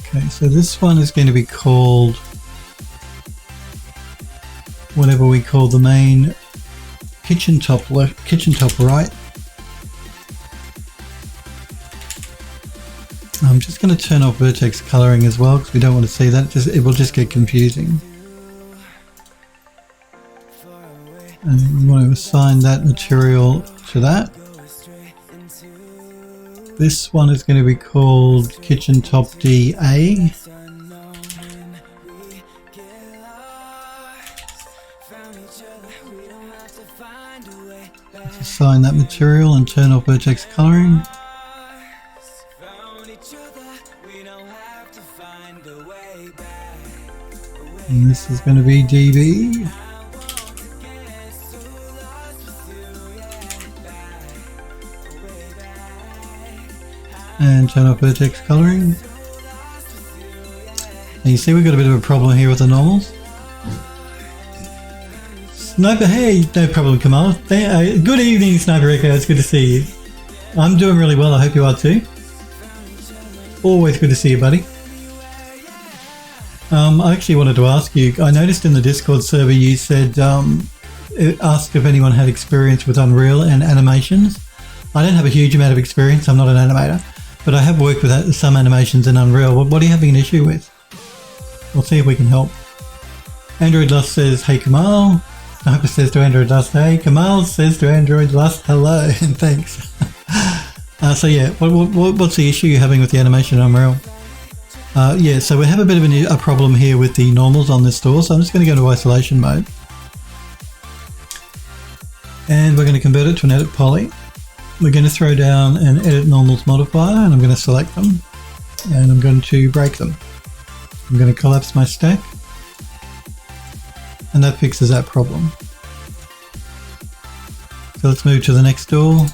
Speaker 1: Okay, so this one is going to be called whatever we call the main kitchen top left, kitchen top right. I'm just going to turn off vertex coloring as well because we don't want to see that. It will just get confusing. And we want to assign that material to that. This one is going to be called Kitchen Top DA. Let's assign that material and turn off vertex coloring. And this is going to be DB. And turn off vertex coloring. And you see we've got a bit of a problem here with the normals. Sniper, hey, no problem, Kamal. Good evening, Sniper Echo. It's good to see you. I'm doing really well. I hope you are too. Always good to see you, buddy. I actually wanted to ask you, I noticed in the Discord server you said, it asked if anyone had experience with Unreal and animations. I don't have a huge amount of experience, I'm not an animator, but I have worked with some animations in Unreal. What are you having an issue with? We'll see if we can help. Android Lust says, hey Kamal. Sniper says to Android Lust, hey. Kamal says to Android Lust, hello, and thanks. So yeah, what's the issue you're having with the animation in Unreal? Yeah, so we have a bit of a problem here with the normals on this door, so I'm just going to go into isolation mode. And we're going to convert it to an edit poly. We're going to throw down an edit normals modifier, and I'm going to select them, and I'm going to break them. I'm going to collapse my stack, and that fixes that problem. So let's move to the next door.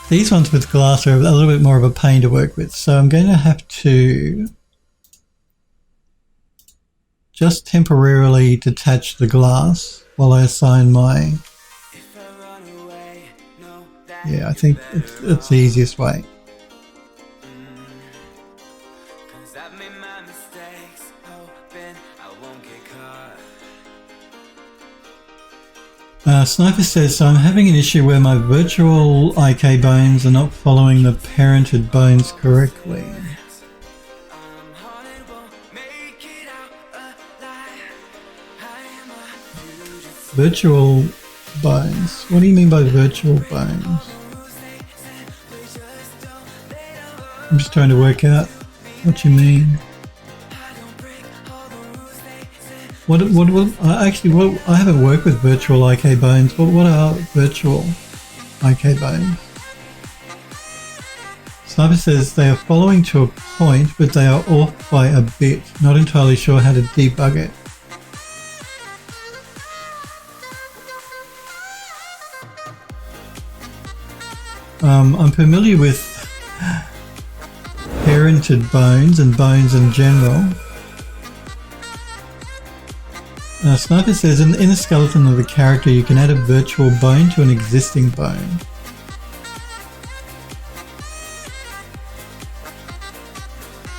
Speaker 1: These ones with glass are a little bit more of a pain to work with, so I'm going to have to just temporarily detach the glass while I assign my... Yeah, I think it's the easiest way. Sniper says, so I'm having an issue where my virtual IK bones are not following the parented bones correctly. Virtual bones? What do you mean by virtual bones? I'm just trying to work out what you mean. Actually, I haven't worked with virtual IK bones. What are virtual IK bones? Sniper says they are following to a point, but they are off by a bit. Not entirely sure how to debug it. I'm familiar with parented bones and bones in general. Sniper says, in the skeleton of a character, you can add a virtual bone to an existing bone.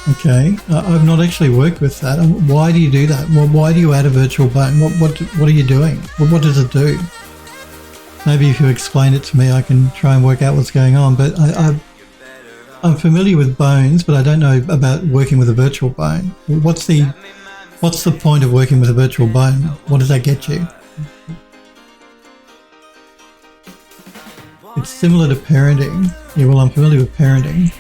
Speaker 1: Okay, I've not actually worked with that. Why do you do that? Why do you add a virtual bone? What are you doing? What does it do? Maybe if you explain it to me, I can try and work out what's going on. But I'm familiar with bones, but I don't know about working with a virtual bone. What's the point of working with a virtual bone? What does that get you? It's similar to parenting. Yeah, well, I'm familiar with parenting.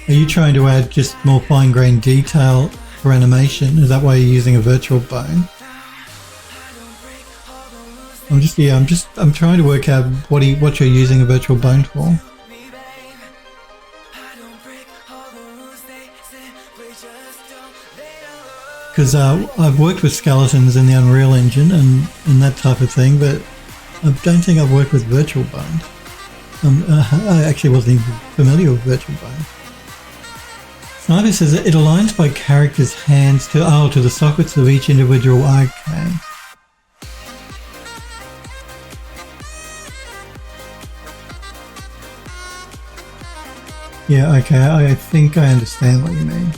Speaker 1: Are you trying to add just more fine-grained detail for animation? Is that why you're using a virtual bone? I'm trying to work out what you're using a virtual bone for. Because I've worked with skeletons in the Unreal Engine and that type of thing, but I don't think I've worked with virtual bones. I actually wasn't even familiar with virtual bones. Sniper says that it aligns by characters' hands to the sockets of each individual. Okay. Yeah, okay, I think I understand what you mean.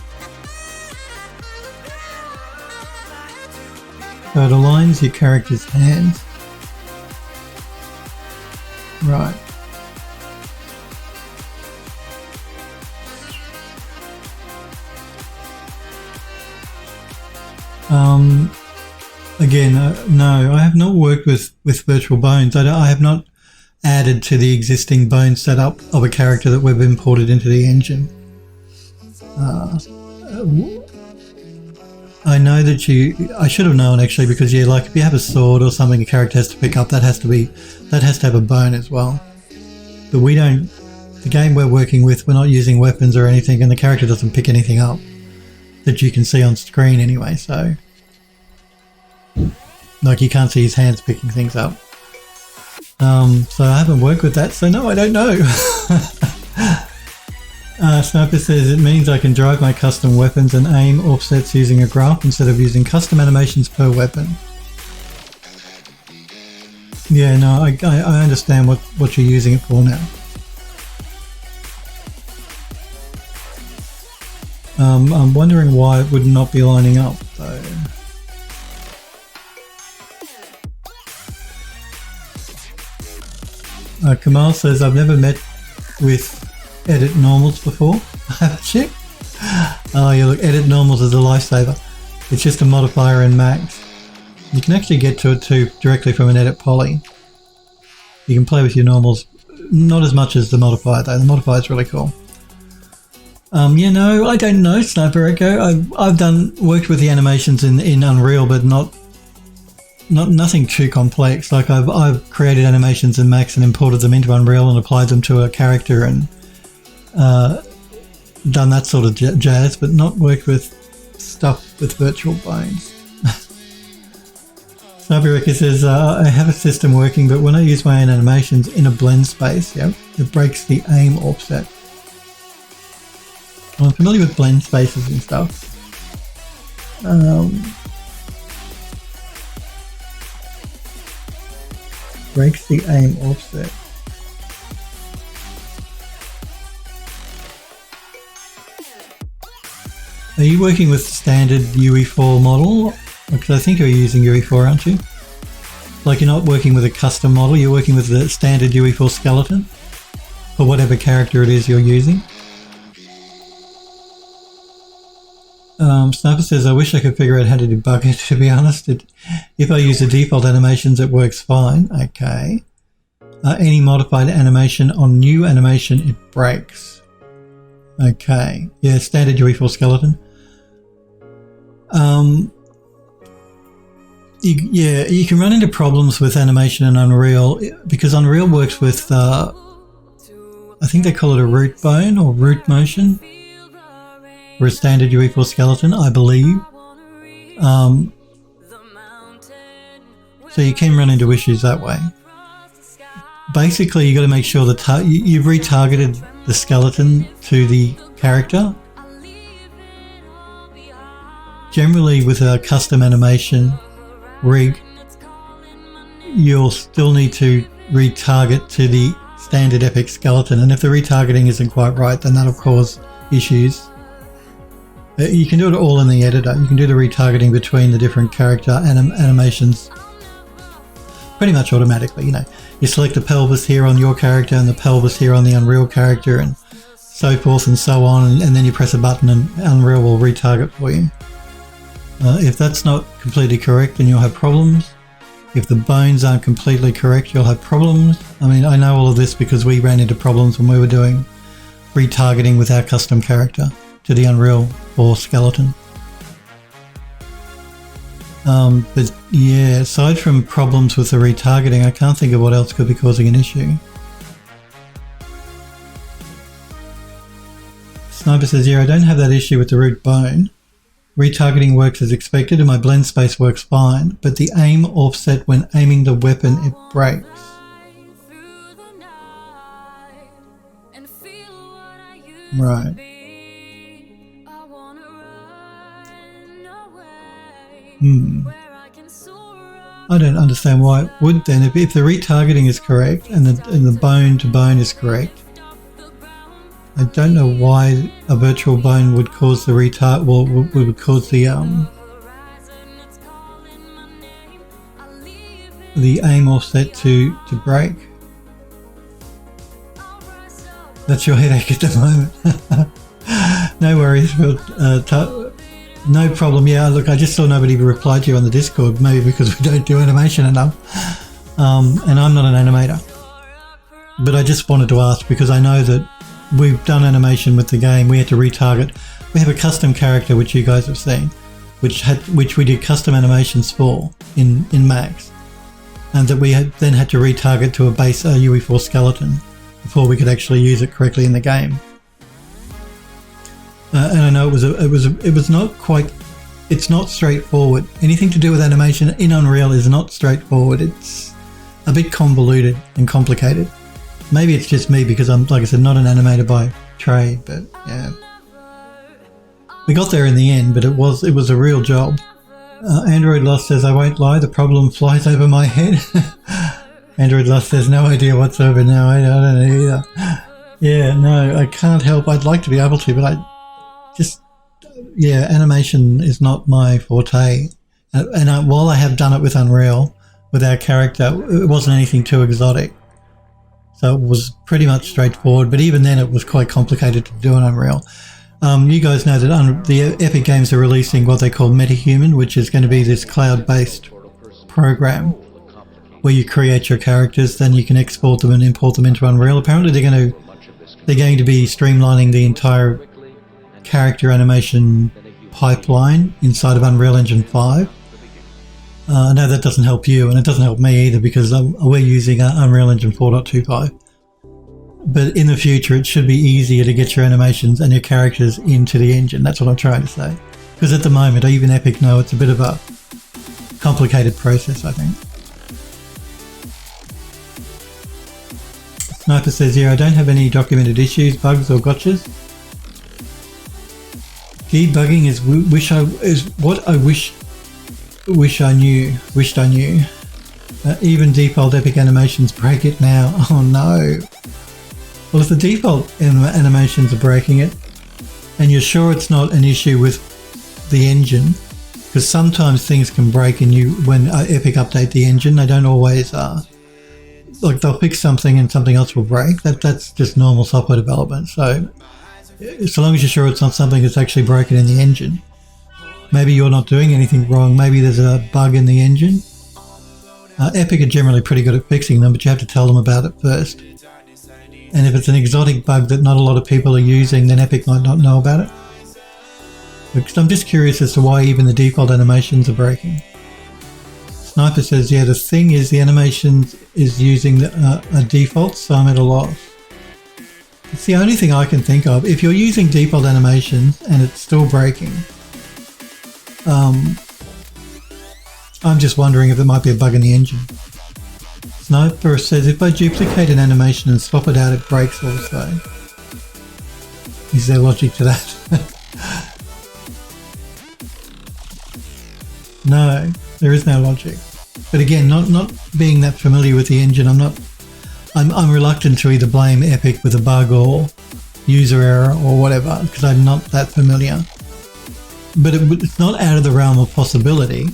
Speaker 1: So it aligns your character's hands. Right. Again, no, I have not worked with virtual bones. I have not added to the existing bone setup of a character that we've imported into the engine. I know that I should have known actually, because yeah, like if you have a sword or something a character has to pick up, that has to have a bone as well. But the game we're working with, we're not using weapons or anything, and the character doesn't pick anything up that you can see on screen anyway, so like you can't see his hands picking things up. So I haven't worked with that, so no, I don't know. Sniper says it means I can drive my custom weapons and aim offsets using a graph instead of using custom animations per weapon. Yeah, no, I understand what you're using it for now. I'm wondering why it would not be lining up though. Kamal says I've never met with edit normals before. Haven't you? Oh yeah, look, edit normals is a lifesaver. It's just a modifier in Max. You can actually get to it too directly from an edit poly. You can play with your normals, not as much as the modifier though. The modifier is really cool. Yeah, no, I don't know, Sniper Echo. I've worked with the animations in Unreal, but nothing too complex. Like I've created animations in Max and imported them into Unreal and applied them to a character and done that sort of jazz, but not worked with stuff with virtual bones. Sniper Echo says I have a system working, but when I use my own animations in a blend space, yeah, it breaks the aim offset. I'm familiar with blend spaces and stuff. Breaks the aim offset. Are you working with standard UE4 model? Because I think you're using UE4, aren't you? Like you're not working with a custom model, you're working with the standard UE4 skeleton for whatever character it is you're using. Sniper says, I wish I could figure out how to debug it, to be honest. If I use the default animations, it works fine. Okay. Any modified animation on new animation, it breaks. Okay. Yeah, standard UE4 skeleton. You can run into problems with animation in Unreal because Unreal works with, I think they call it a root bone or root motion. For a standard UE4 skeleton, I believe. So you can run into issues that way. Basically, you got to make sure that you've retargeted the skeleton to the character. Generally, with a custom animation rig, you'll still need to retarget to the standard Epic skeleton, and if the retargeting isn't quite right, then that'll cause issues. You can do it all in the editor. You can do the retargeting between the different character animations pretty much automatically. You know, you select the pelvis here on your character and the pelvis here on the Unreal character, and so forth and so on, and then you press a button and Unreal will retarget for you. If that's not completely correct, then you'll have problems. If the bones aren't completely correct, you'll have problems. I mean, I know all of this because we ran into problems when we were doing retargeting with our custom character to the Unreal 4 skeleton. But yeah, aside from problems with the retargeting, I can't think of what else could be causing an issue. Sniper says, yeah, I don't have that issue with the root bone. Retargeting works as expected and my blend space works fine, but the aim offset when aiming the weapon, it breaks. Right. I don't understand why it would then. If the retargeting is correct and the bone to bone is correct, I don't know why a virtual bone would cause the would cause the aim offset to break. That's your headache at the moment. No worries, but no problem. Yeah, look, I just saw nobody replied to you on the Discord, maybe because we don't do animation enough. And I'm not an animator. But I just wanted to ask because I know that we've done animation with the game. We had to retarget. We have a custom character, which you guys have seen, which we did custom animations for in Max. And that we then had to retarget to a base UE4 skeleton before we could actually use it correctly in the game. And I know it was not quite. It's not straightforward. Anything to do with animation in Unreal is not straightforward. It's a bit convoluted and complicated. Maybe it's just me because I'm, like I said, not an animator by trade. But yeah, we got there in the end. But it was a real job. Android Lost says, I won't lie, the problem flies over my head. Android Lost says, no idea whatsoever now. I don't know either. Yeah, no, I can't help. I'd like to be able to, but animation is not my forte. And while I have done it with Unreal, with our character, it wasn't anything too exotic. So it was pretty much straightforward, but even then it was quite complicated to do in Unreal. You guys know that the Epic Games are releasing what they call MetaHuman, which is going to be this cloud-based program where you create your characters, then you can export them and import them into Unreal. Apparently they're going to be streamlining the entire character animation pipeline inside of Unreal Engine 5. I know that doesn't help you, and it doesn't help me either because we're using Unreal Engine 4.25. But in the future, it should be easier to get your animations and your characters into the engine. That's what I'm trying to say. Because at the moment, even Epic know it's a bit of a complicated process, I think. Sniper says, yeah, I don't have any documented issues, bugs or gotchas. Debugging is what I wished I knew. Even default Epic animations break it now. Oh no. Well, if the default animations are breaking it, and you're sure it's not an issue with the engine, because sometimes things can break when Epic update the engine, they don't always like they'll fix something and something else will break. That's just normal software development. So long as you're sure it's not something that's actually broken in the engine, maybe you're not doing anything wrong. Maybe there's a bug in the engine. Epic are generally pretty good at fixing them, but you have to tell them about it first. And if it's an exotic bug that not a lot of people are using, then Epic might not know about it. Because I'm just curious as to why even the default animations are breaking. Sniper says, yeah, the thing is the animation is using a default, so I'm at a loss. It's the only thing I can think of. If you're using default animations and it's still breaking, I'm just wondering if it might be a bug in the engine. Sniper says, if I duplicate an animation and swap it out, it breaks also. Is there logic to that? No, there is no logic. But again, not being that familiar with the engine, I'm reluctant to either blame Epic with a bug or user error or whatever, because I'm not that familiar. But it's not out of the realm of possibility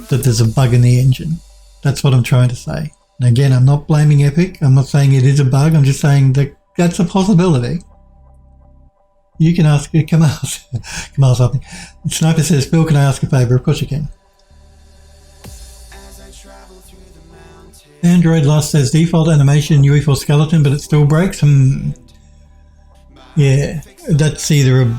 Speaker 1: that there's a bug in the engine. That's what I'm trying to say. And again, I'm not blaming Epic. I'm not saying it is a bug. I'm just saying that that's a possibility. You can ask Kamal something. Sniper says, Phil, can I ask a favour? Of course you can. Android Lust says, default animation UE4 skeleton, but it still breaks. Yeah, that's either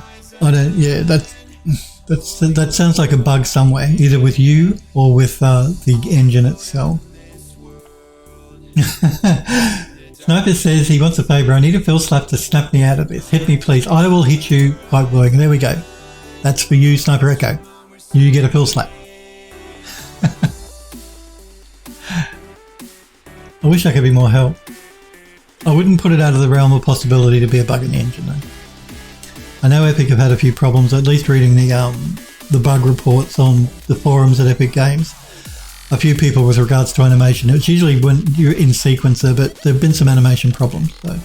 Speaker 1: that sounds like a bug somewhere, either with you or with the engine itself. Sniper says he wants a favour. I need a Phil slap to snap me out of this. Hit me, please. I will hit you. Quite working. There we go. That's for you, Sniper Echo. You get a Phil slap. I wish I could be more help. I wouldn't put it out of the realm of possibility to be a bug in the engine, though. I know Epic have had a few problems, at least reading the bug reports on the forums at Epic Games. A few people with regards to animation. It's usually when you're in sequencer, but there have been some animation problems. So.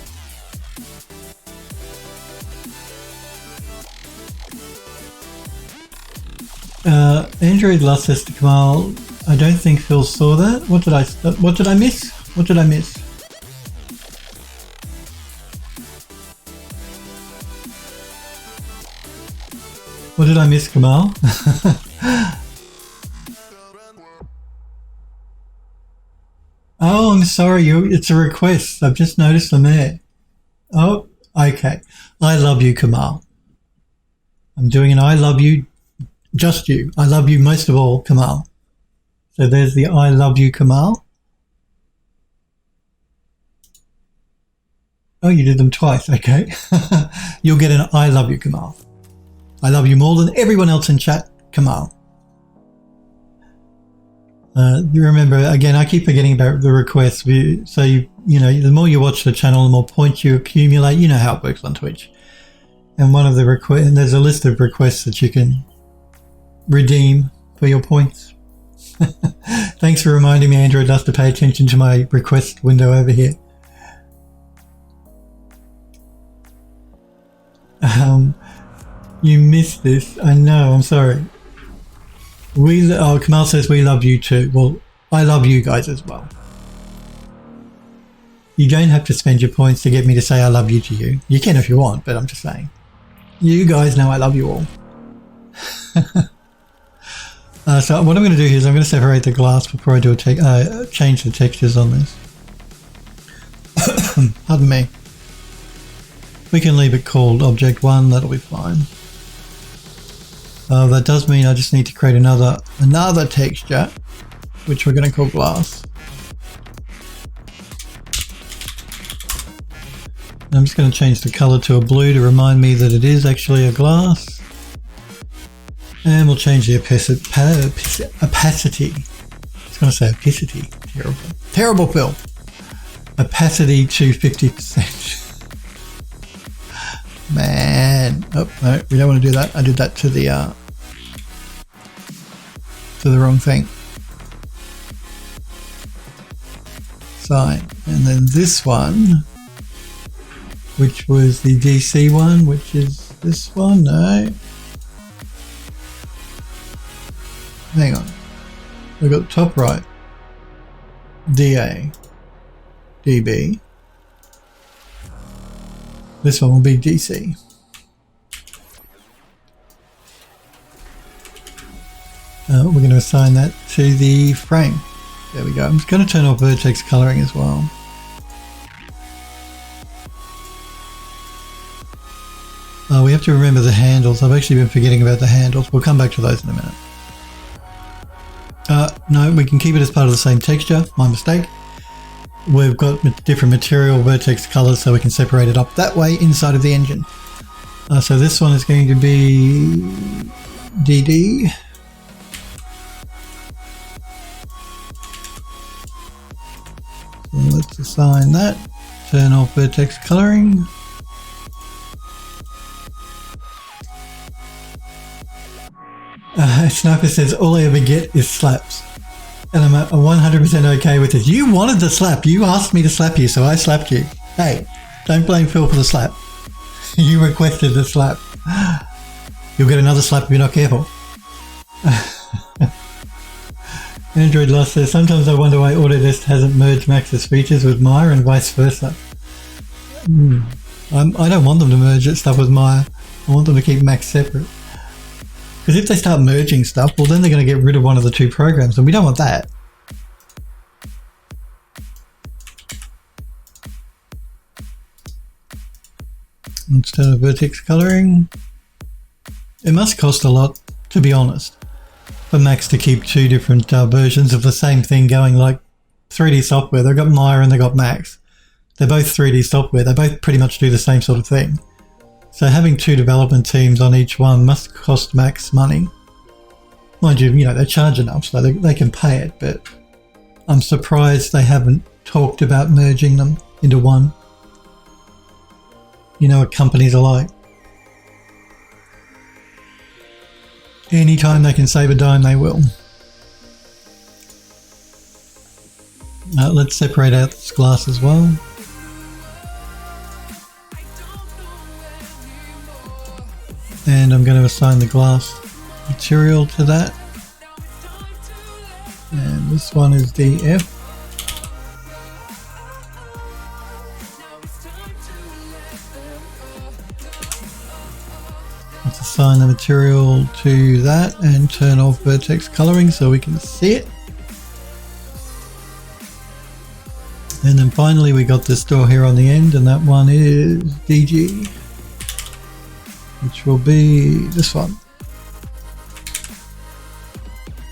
Speaker 1: Android Lust says to Kamal, I don't think Phil saw that. What did I miss? What did I miss? What did I miss, Kamal? Oh, I'm sorry. It's a request. I've just noticed them there. Oh, okay. I love you, Kamal. I'm doing an I love you, just you. I love you most of all, Kamal. So there's the I love you, Kamal. Oh, you did them twice. Okay. You'll get an I love you, Kamal. I love you more than everyone else in chat, Kamal. You remember, again, I keep forgetting about the requests. So, you know, the more you watch the channel, the more points you accumulate. You know how it works on Twitch. And one of the requests, there's a list of requests that you can redeem for your points. Thanks for reminding me, Android Lust, to pay attention to my request window over here. You missed this. I know, I'm sorry. Kamal says we love you too. Well, I love you guys as well. You don't have to spend your points to get me to say I love you to you. You can if you want, but I'm just saying. You guys know I love you all. So what I'm going to do here is I'm going to separate the glass before I do change the textures on this. Pardon me. We can leave it called Object 1. That'll be fine. That does mean I just need to create another texture, which we're going to call glass. I'm just going to change the color to a blue to remind me that it is actually a glass. And we'll change the opacity. I was going to say opacity. Terrible. Terrible, Phil. Opacity to 50%. Man. Oh, no, we don't want to do that. I did that to the wrong thing. Sign. And then this one, which was the DC one, which is this one. No. Hang on. We've got top right. DA. DB. This one will be DC. We're going to assign that to the frame. There we go. I'm just going to turn off vertex coloring as well. We have to remember the handles. I've actually been forgetting about the handles. We'll come back to those in a minute. No, we can keep it as part of the same texture. My mistake. We've got different material vertex colors so we can separate it up that way inside of the engine. So this one is going to be DD. assign that. Turn off vertex coloring. Sniper says, all I ever get is slaps. And I'm 100% okay with it. You wanted the slap. You asked me to slap you, so I slapped you. Hey, don't blame Phil for the slap. You requested the slap. You'll get another slap if you're not careful. Android Lost says, sometimes I wonder why Autodesk hasn't merged Max's features with Maya and vice versa. I don't want them to merge stuff with Maya. I want them to keep Max separate. Because if they start merging stuff, well then they're going to get rid of one of the two programs, and we don't want that. Let's turn on vertex coloring. It must cost a lot, to be honest, for Max to keep two different versions of the same thing going, like 3D software. They've got Maya and they've got Max. They're both 3D software. They both pretty much do the same sort of thing. So having two development teams on each one must cost Max money. Mind you, they charge enough so they can pay it, but I'm surprised they haven't talked about merging them into one. You know what companies are like. Anytime they can save a dime, they will. Let's separate out this glass as well. And I'm going to assign the glass material to that. And this one is DF. Let's assign the material to that and turn off vertex coloring so we can see it. And then finally we got this door here on the end, and that one is DG, which will be this one.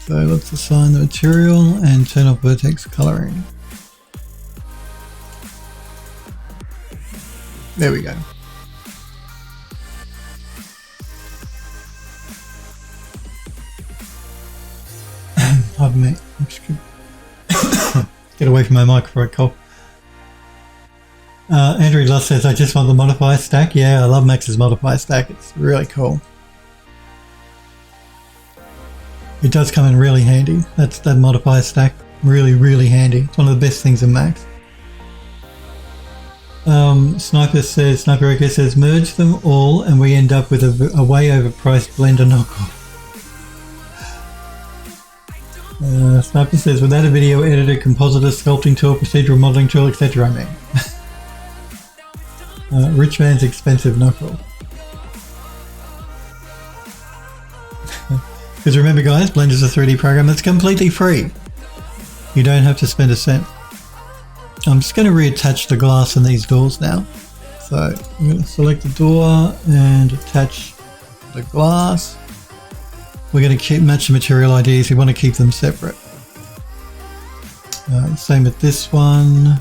Speaker 1: So let's assign the material and turn off vertex coloring. There we go. Pardon me. I'm just gonna get away from my mic before I cough. Andrew Luss says, I just want the modifier stack. Yeah, I love Max's modifier stack. It's really cool. It does come in really handy. That modifier stack. Really, really handy. It's one of the best things in Max. Sniper Echo says, merge them all and we end up with a way overpriced Blender knockoff. Sniper says, without a video editor, compositor, sculpting tool, procedural modeling tool, etc. I mean. Rich man's expensive knockoff. Because remember guys, Blender's a 3D program that's completely free. You don't have to spend a cent. I'm just going to reattach the glass in these doors now. So I'm going to select the door and attach the glass. We're going to match the material IDs. We want to keep them separate. Same with this one.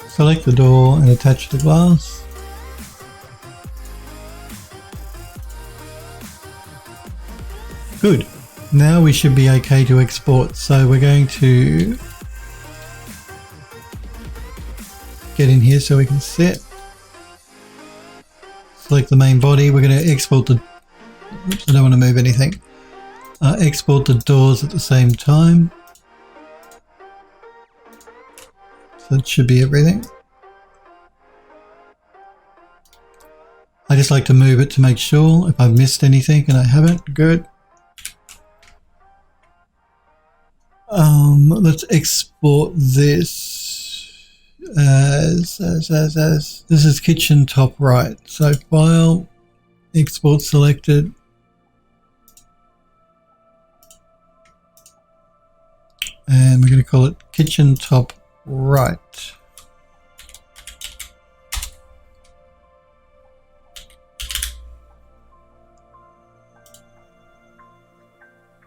Speaker 1: Select the door and attach the glass. Good. Now we should be okay to export. So we're going to get in here so we can see it. Select the main body. We're going to export the... Oops, I don't want to move anything. Export the doors at the same time. So that should be everything. I just like to move it to make sure if I've missed anything, and I haven't. Good. Let's export this as this is kitchen top right. So file, export selected. And we're going to call it kitchen top right.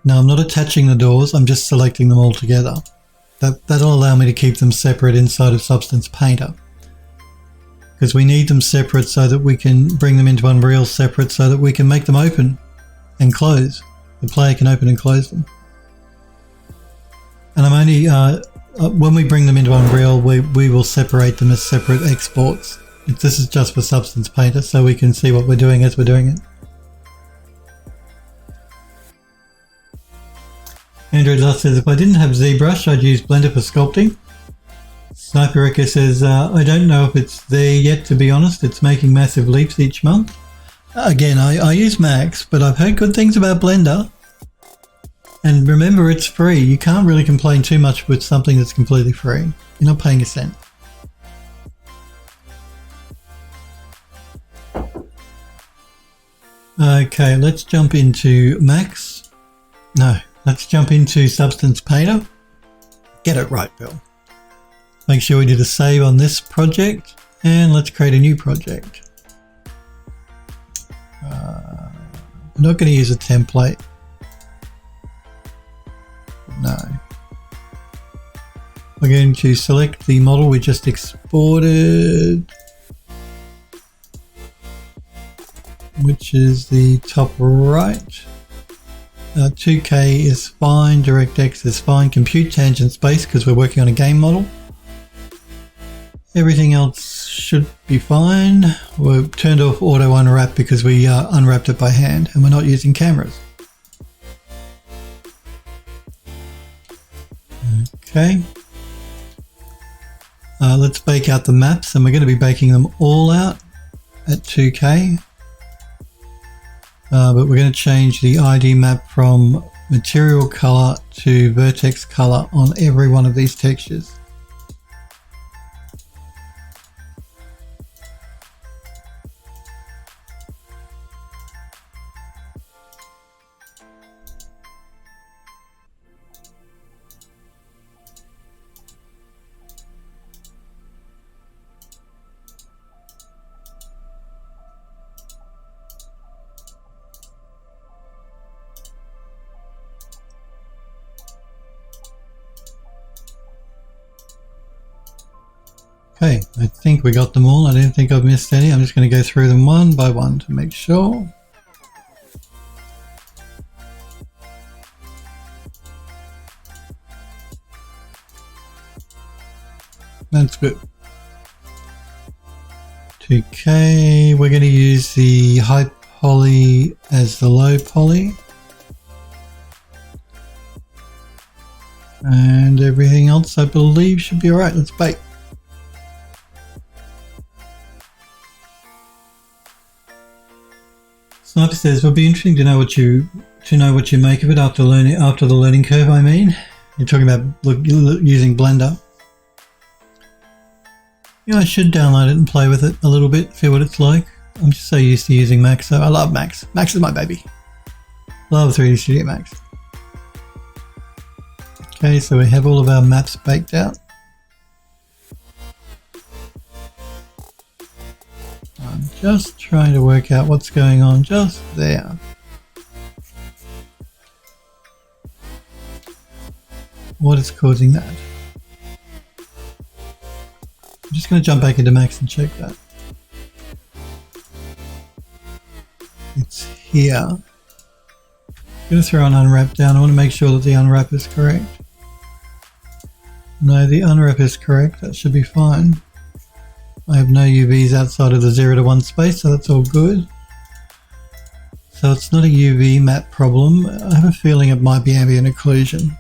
Speaker 1: Now I'm not attaching the doors, I'm just selecting them all together. That'll allow me to keep them separate inside of Substance Painter. Because we need them separate so that we can bring them into Unreal separate so that we can make them open and close. The player can open and close them. And I'm only when we bring them into Unreal, we will separate them as separate exports. This is just for Substance Painter, so we can see what we're doing as we're doing it. Andrew Lust says, if I didn't have ZBrush, I'd use Blender for sculpting. Sniper Echo says, I don't know if it's there yet, to be honest. It's making massive leaps each month. Again, I use Max, but I've heard good things about Blender. And remember, it's free. You can't really complain too much with something that's completely free. You're not paying a cent. Okay, let's jump into Max. No, let's jump into Substance Painter. Get it right, Bill. Make sure we did a save on this project, and let's create a new project. I'm not going to use a template. No. We're going to select the model we just exported, which is the top right. 2K is fine, DirectX is fine, compute tangent space because we're working on a game model. Everything else should be fine. We've turned off auto unwrap because we unwrapped it by hand and we're not using cameras. Okay. Let's bake out the maps, and we're going to be baking them all out at 2K. But we're going to change the ID map from material color to vertex color on every one of these textures. Okay, I think we got them all. I don't think I've missed any. I'm just going to go through them one by one to make sure. That's good. 2K, we're going to use the high poly as the low poly. And everything else I believe should be alright. Let's bake. Sniper says, "Would be interesting to know what you make of it after the learning curve. I mean, you're talking about using Blender. Yeah, I should download it and play with it a little bit, feel what it's like. I'm just so used to using Max, so I love Max. Max is my baby. Love 3D Studio Max. Okay, so we have all of our maps baked out. I'm just trying to work out what's going on just there. What is causing that? I'm just going to jump back into Max and check that. It's here. I'm going to throw an unwrap down. I want to make sure that the unwrap is correct. No, the unwrap is correct. That should be fine. I have no UVs outside of the 0 to 1 space, so that's all good. So it's not a UV map problem. I have a feeling it might be ambient occlusion.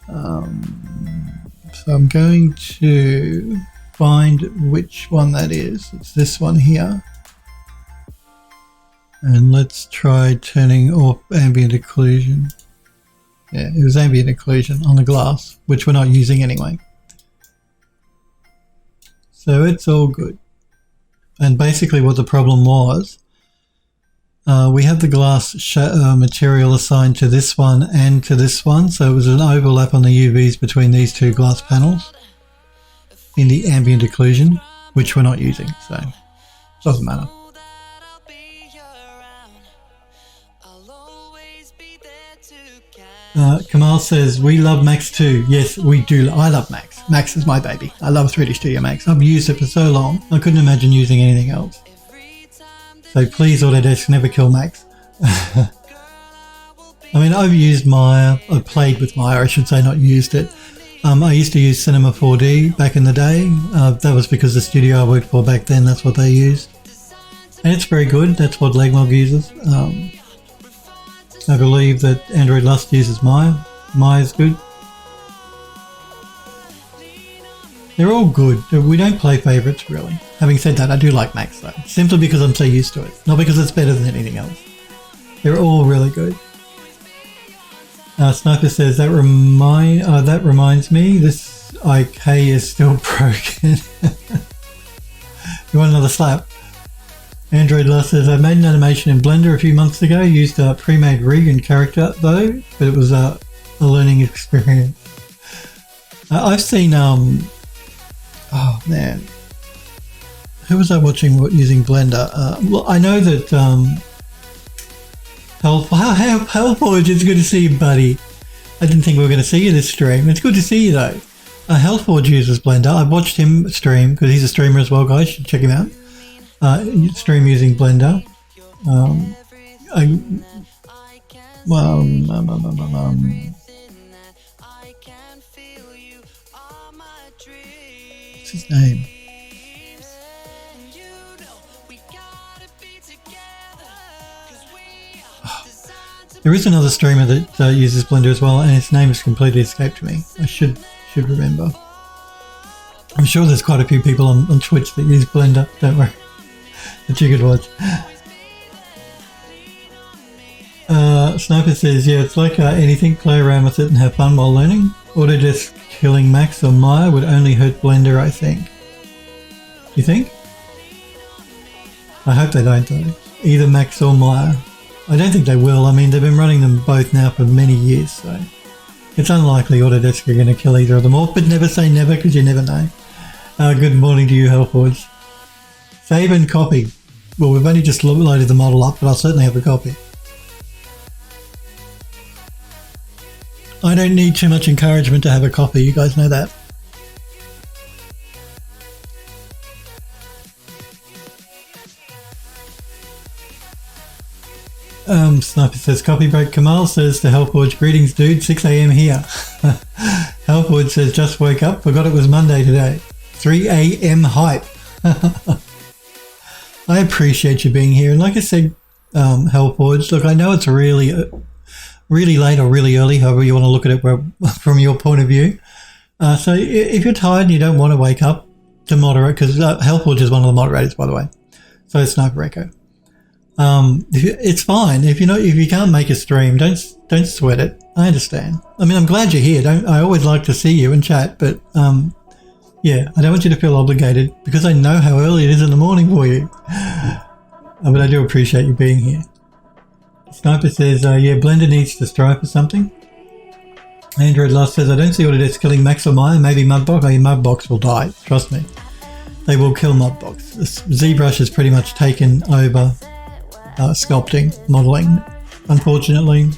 Speaker 1: So I'm going to find which one that is. It's this one here. And let's try turning off ambient occlusion. Yeah, it was ambient occlusion on the glass, which we're not using anyway. So it's all good. And basically what the problem was, we have the glass material assigned to this one and to this one, so it was an overlap on the UVs between these two glass panels in the ambient occlusion, which we're not using, so it doesn't matter. Kamal says, we love Max too. Yes, we do. I love Max. Max is my baby. I love 3D Studio Max. I've used it for so long, I couldn't imagine using anything else. So please, Autodesk, never kill Max. I mean, I've used Maya. I've played with Maya, I should say, not used it. I used to use Cinema 4D back in the day. That was because the studio I worked for back then, that's what they used. And it's very good. That's what Legmog uses. I believe that Android Lust uses Maya. Maya's good. They're all good. We don't play favourites, really. Having said that, I do like Max, though. Simply because I'm so used to it. Not because it's better than anything else. They're all really good. Sniper says, that reminds me, this IK is still broken. You want another slap? Android Lust says, I made an animation in Blender a few months ago. Used a pre-made rig and character, though. But it was a learning experience. I've seen... oh man, who was I watching using Blender? Well, I know that Hellforge, it's good to see you, buddy. I didn't think we were going to see you this stream. It's good to see you though. Hellforge uses Blender. I've watched him stream because he's a streamer as well, guys. You should check him out. Stream using Blender. What's his name? Oh. There is another streamer that uses Blender as well, and his name has completely escaped me. I should remember. I'm sure there's quite a few people on Twitch that use Blender, don't worry, that you could watch. Sniper says, yeah, it's like anything, play around with it and have fun while learning. Autodesk killing Max or Maya would only hurt Blender, I think. You think? I hope they don't though. Either Max or Maya. I don't think they will. I mean, they've been running them both now for many years, so it's unlikely Autodesk are going to kill either of them off, but never say never because you never know. Good morning to you, Hellforge. Save and copy. Well, we've only just loaded the model up, but I'll certainly have a copy. I don't need too much encouragement to have a copy, you guys know that. Sniper says, copy break. Kamal says to Hellforge, greetings dude, 6 AM here. Hellforge says, just woke up, forgot it was Monday today. 3 AM hype. I appreciate you being here. And like I said, Hellforge, look, I know it's really late or really early, however you want to look at it from your point of view. So if you're tired and you don't want to wake up to moderate, because Hellforge is one of the moderators, by the way. So is Sniper Echo. It's fine. If you can't make a stream, don't sweat it. I understand. I mean, I'm glad you're here. I always like to see you and chat, but yeah, I don't want you to feel obligated because I know how early it is in the morning for you. But I do appreciate you being here. Sniper says, yeah, Blender needs to strive for something. Android Lust says, I don't see Autodesk killing Max or Maya, maybe Mudbox. Oh, your Mudbox will die, trust me. They will kill Mudbox. ZBrush has pretty much taken over sculpting, modeling, unfortunately.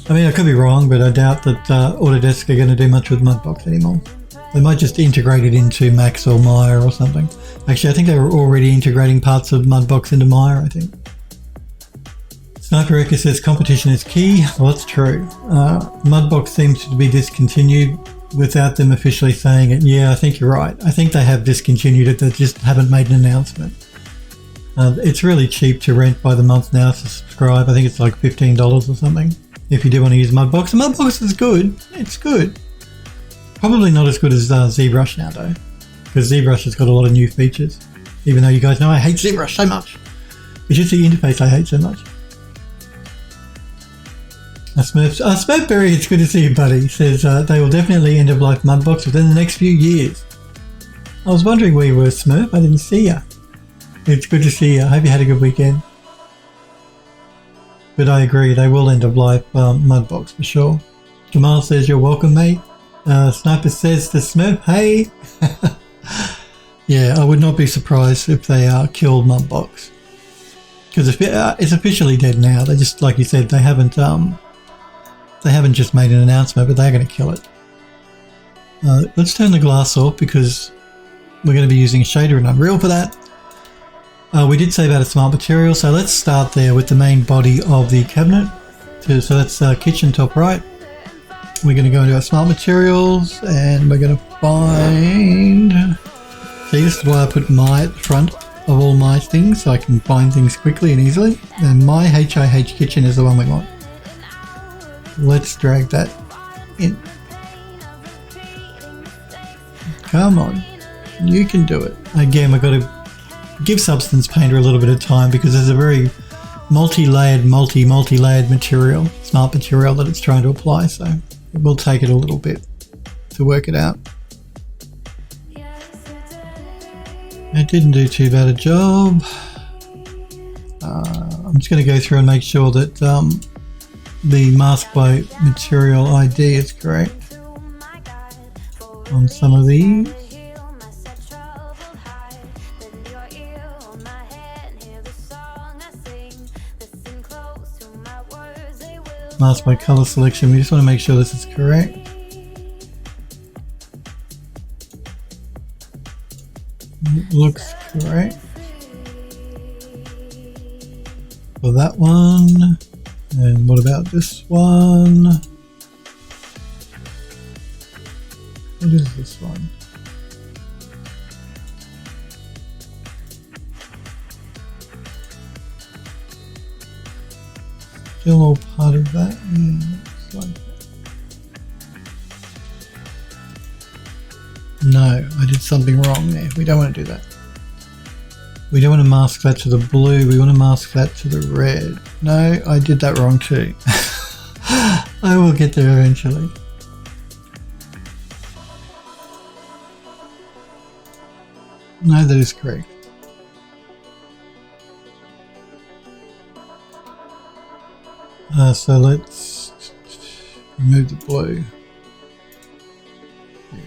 Speaker 1: I mean, I could be wrong, but I doubt that Autodesk are going to do much with Mudbox anymore. They might just integrate it into Max or Maya or something. Actually, I think they were already integrating parts of Mudbox into Maya, I think. Sniper Echo says competition is key. Well, that's true. Mudbox seems to be discontinued without them officially saying it. Yeah, I think you're right. I think they have discontinued it. They just haven't made an announcement. It's really cheap to rent by the month now to subscribe. I think it's like $15 or something if you do want to use Mudbox. And Mudbox is good. It's good. Probably not as good as ZBrush now though, because ZBrush has got a lot of new features. Even though you guys know I hate ZBrush so much. It's just the interface I hate so much. Smurfberry, it's good to see you, buddy. Says they will definitely end of life Mudbox within the next few years. I was wondering where you were, Smurf. I didn't see you. It's good to see you. I hope you had a good weekend. But I agree, they will end of life Mudbox for sure. Jamal says you're welcome, mate. Sniper says to Smurf, hey. Yeah, I would not be surprised if they killed Mudbox. Because it's officially dead now. They just, like you said, they haven't just made an announcement, but they're going to kill it. Let's turn the glass off because we're going to be using a shader in Unreal for that. We did say about a smart material, so let's start there with the main body of the cabinet. So that's kitchen top right. we're going to go into our smart materials and we're going to find... See, this is why I put my at the front of all my things so I can find things quickly and easily. And my HIH kitchen is the one we want. Let's drag that in. Come on, you can do it. Again, we've got to give Substance Painter a little bit of time because there's a very multi-layered material, smart material that it's trying to apply, so it will take it a little bit to work it out. It didn't do too bad a job. I'm just going to go through and make sure that the mask by material ID is correct on some of these. Mask by color selection, we just want to make sure this is correct. It looks correct for that one. And what about this one? What is this one? Still all part of that? Yeah, looks like that. No, I did something wrong there. We don't want to do that. We don't want to mask that to the blue. We want to mask that to the red. No, I did that wrong too. I will get there eventually. No, that is correct. So let's remove the blue. Yeah.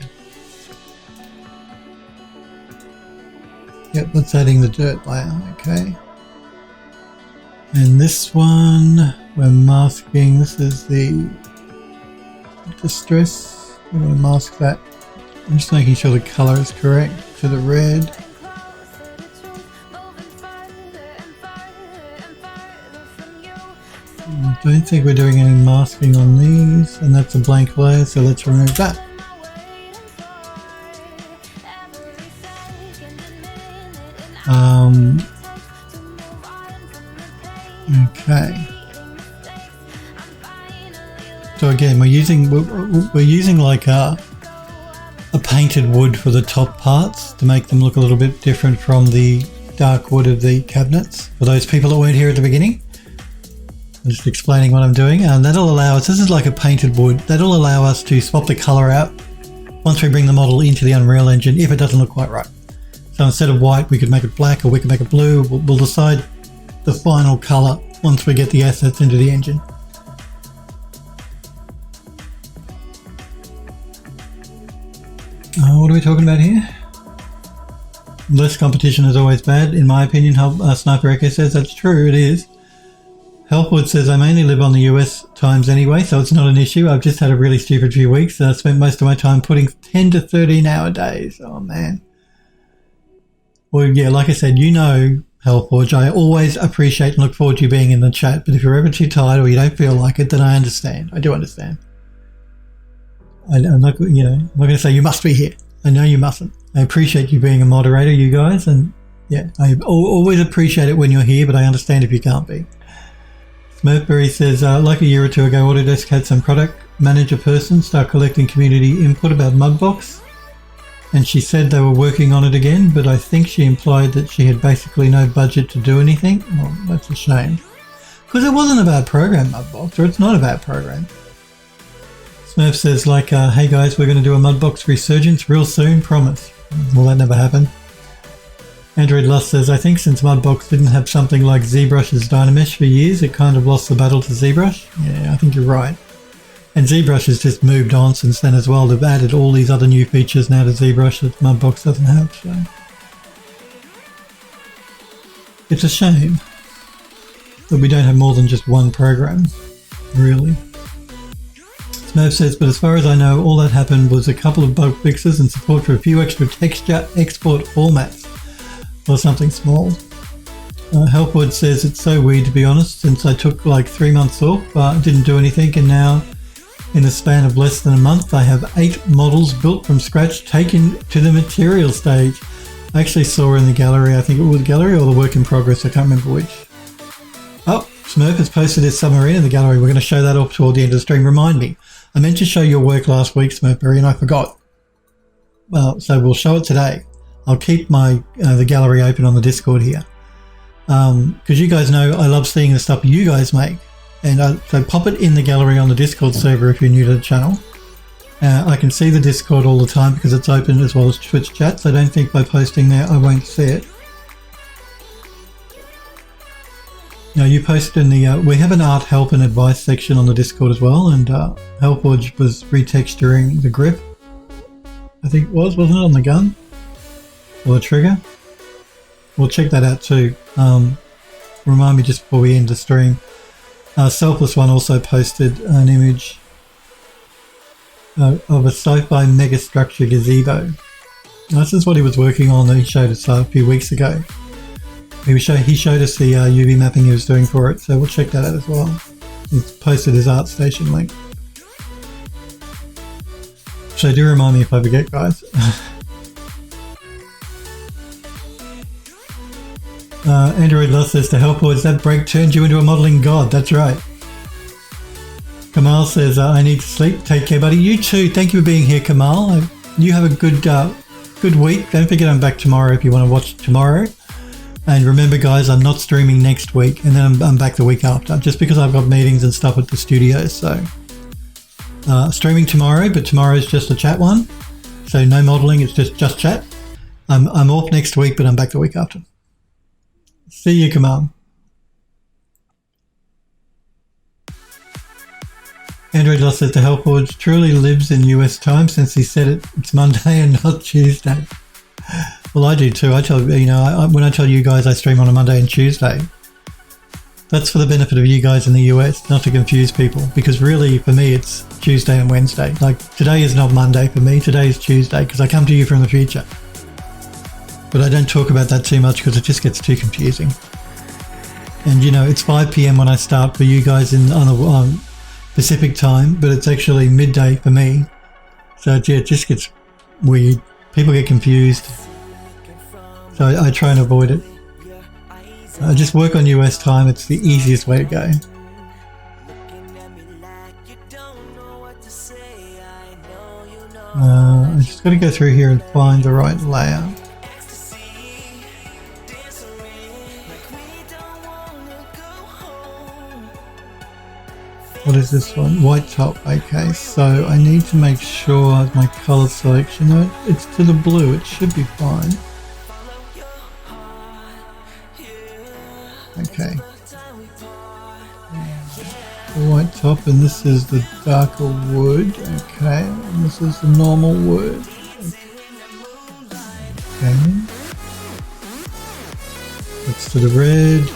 Speaker 1: Yep, that's adding the dirt layer, okay. And this one, we're masking, this is the distress. We want to mask that. I'm just making sure the color is correct to the red. I don't think we're doing any masking on these, and that's a blank layer, so let's remove that. Okay. So again, we're using like a painted wood for the top parts to make them look a little bit different from the dark wood of the cabinets. For those people that weren't here at the beginning, I'm just explaining what I'm doing, and that'll allow us. This is like a painted wood. That'll allow us to swap the color out once we bring the model into the Unreal Engine if it doesn't look quite right. So instead of white, we could make it black, or we could make it blue. We'll decide the final color once we get the assets into the engine. What are we talking about here? Less competition is always bad, in my opinion. Sniper Echo says that's true, it is. Healthwood says I mainly live on the US times anyway, so it's not an issue. I've just had a really stupid few weeks, and I spent most of my time putting 10 to 13 hour days. Oh man. Well, yeah, like I said, you know, Hellforge, I always appreciate and look forward to you being in the chat, but if you're ever too tired or you don't feel like it, then I understand. I do understand. I'm not going to say you must be here. I know you mustn't. I appreciate you being a moderator, you guys, and yeah, I always appreciate it when you're here, but I understand if you can't be. Smurfberry says, like a year or two ago, Autodesk had some product manager person start collecting community input about Mudbox, and she said they were working on it again, but I think she implied that she had basically no budget to do anything. Well, that's a shame. Because it wasn't a bad program, Mudbox, or it's not a bad program. Smurf says, like, hey guys, we're going to do a Mudbox resurgence real soon, promise. Well, that never happened. Android Lust says, I think since Mudbox didn't have something like ZBrush's Dynamesh for years, it kind of lost the battle to ZBrush. Yeah, I think you're right. And ZBrush has just moved on since then as well. They've added all these other new features now to ZBrush that Mudbox doesn't have. So it's a shame that we don't have more than just one program, really. Smurf says, but as far as I know, all that happened was a couple of bug fixes and support for a few extra texture export formats or something small. Helpwood says, it's so weird to be honest, since I took like 3 months off, but didn't do anything, and now In the span of less than a month, I have 8 models built from scratch taken to the material stage. I actually saw her in the gallery. I think it was the gallery or the work in progress. I can't remember which. Oh, Smurf has posted his submarine in the gallery. We're going to show that off toward the end of the stream. Remind me. I meant to show your work last week, Smurfberry, and I forgot. Well, so we'll show it today. I'll keep my the gallery open on the Discord here. Because you guys know I love seeing the stuff you guys make. And so pop it in the gallery on the Discord server if you're new to the channel. I can see the Discord all the time because it's open as well as Twitch chat, so I don't think by posting there I won't see it. Now you posted in the, we have an art help and advice section on the Discord as well, and Hellforge was retexturing the grip. I think it was, wasn't it, on the gun? Or the trigger? We'll check that out too. Remind me just before we end the stream. Selfless One also posted an image of a sci-fi megastructure gazebo. This is what he was working on that he showed us a few weeks ago. He showed us the UV mapping he was doing for it, so we'll check that out as well. He's posted his ArtStation link. So do remind me if I forget, guys. Android Lost says to Hellboys, that break turned you into a modelling god. That's right. Kamal says, I need to sleep. Take care, buddy. You too. Thank you for being here, Kamal. You have a good week. Don't forget I'm back tomorrow if you want to watch tomorrow. And remember, guys, I'm not streaming next week, and then I'm back the week after, just because I've got meetings and stuff at the studio. So streaming tomorrow, but tomorrow's just a chat one. So no modelling. It's just chat. I'm off next week, but I'm back the week after. See you, Kamal. Android Lost says the Hellforge truly lives in US time since he said it's Monday and not Tuesday. Well, I do too. I tell when I tell you guys I stream on a Monday and Tuesday, that's for the benefit of you guys in the US, not to confuse people. Because really, for me, it's Tuesday and Wednesday. Like today is not Monday for me. Today is Tuesday because I come to you from the future. But I don't talk about that too much because it just gets too confusing. And it's 5 p.m. when I start for you guys on the Pacific time, but it's actually midday for me. So yeah, it just gets weird. People get confused. So I try and avoid it. I just work on US time. It's the easiest way to go. I just got to go through here and find the right layer. What is this one? White top. Okay, so I need to make sure my color selection, it's to the blue, it should be fine. Okay. The white top, and this is the darker wood. Okay, and this is the normal wood. Okay. That's to the red.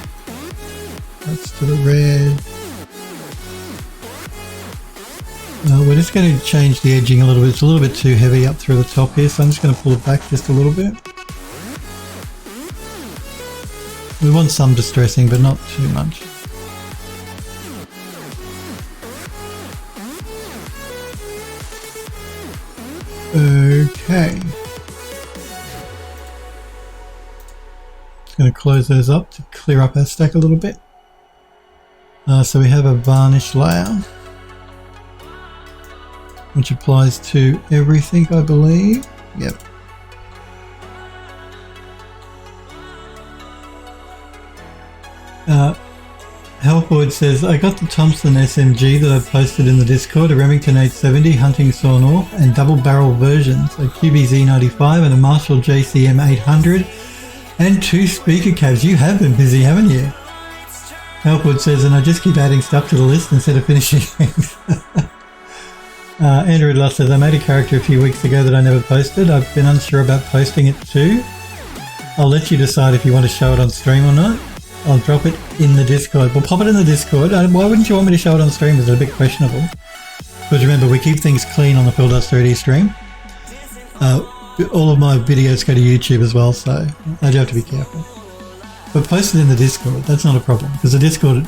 Speaker 1: That's to the red. We're just going to change the edging a little bit. It's a little bit too heavy up through the top here, so I'm just going to pull it back just a little bit. We want some distressing, but not too much. Okay. Just going to close those up to clear up our stack a little bit. So we have a varnish layer, which applies to everything, I believe. Yep. Hellboyd says, I got the Thompson SMG that I posted in the Discord, a Remington 870 hunting saw north, and double barrel versions, a QBZ95 and a Marshall JCM 800, and 2 speaker cabs. You have been busy, haven't you? Hellboyd says, and I just keep adding stuff to the list instead of finishing things. Andrew Lost says, I made a character a few weeks ago that I never posted. I've been unsure about posting it too. I'll let you decide if you want to show it on stream or not. I'll drop it in the Discord. We'll pop it in the Discord. Why wouldn't you want me to show it on stream? Is it a bit questionable? Because remember, we keep things clean on the Phil Does 3D stream. All of my videos go to YouTube as well, so I do have to be careful. But post it in the Discord. That's not a problem. Because the Discord,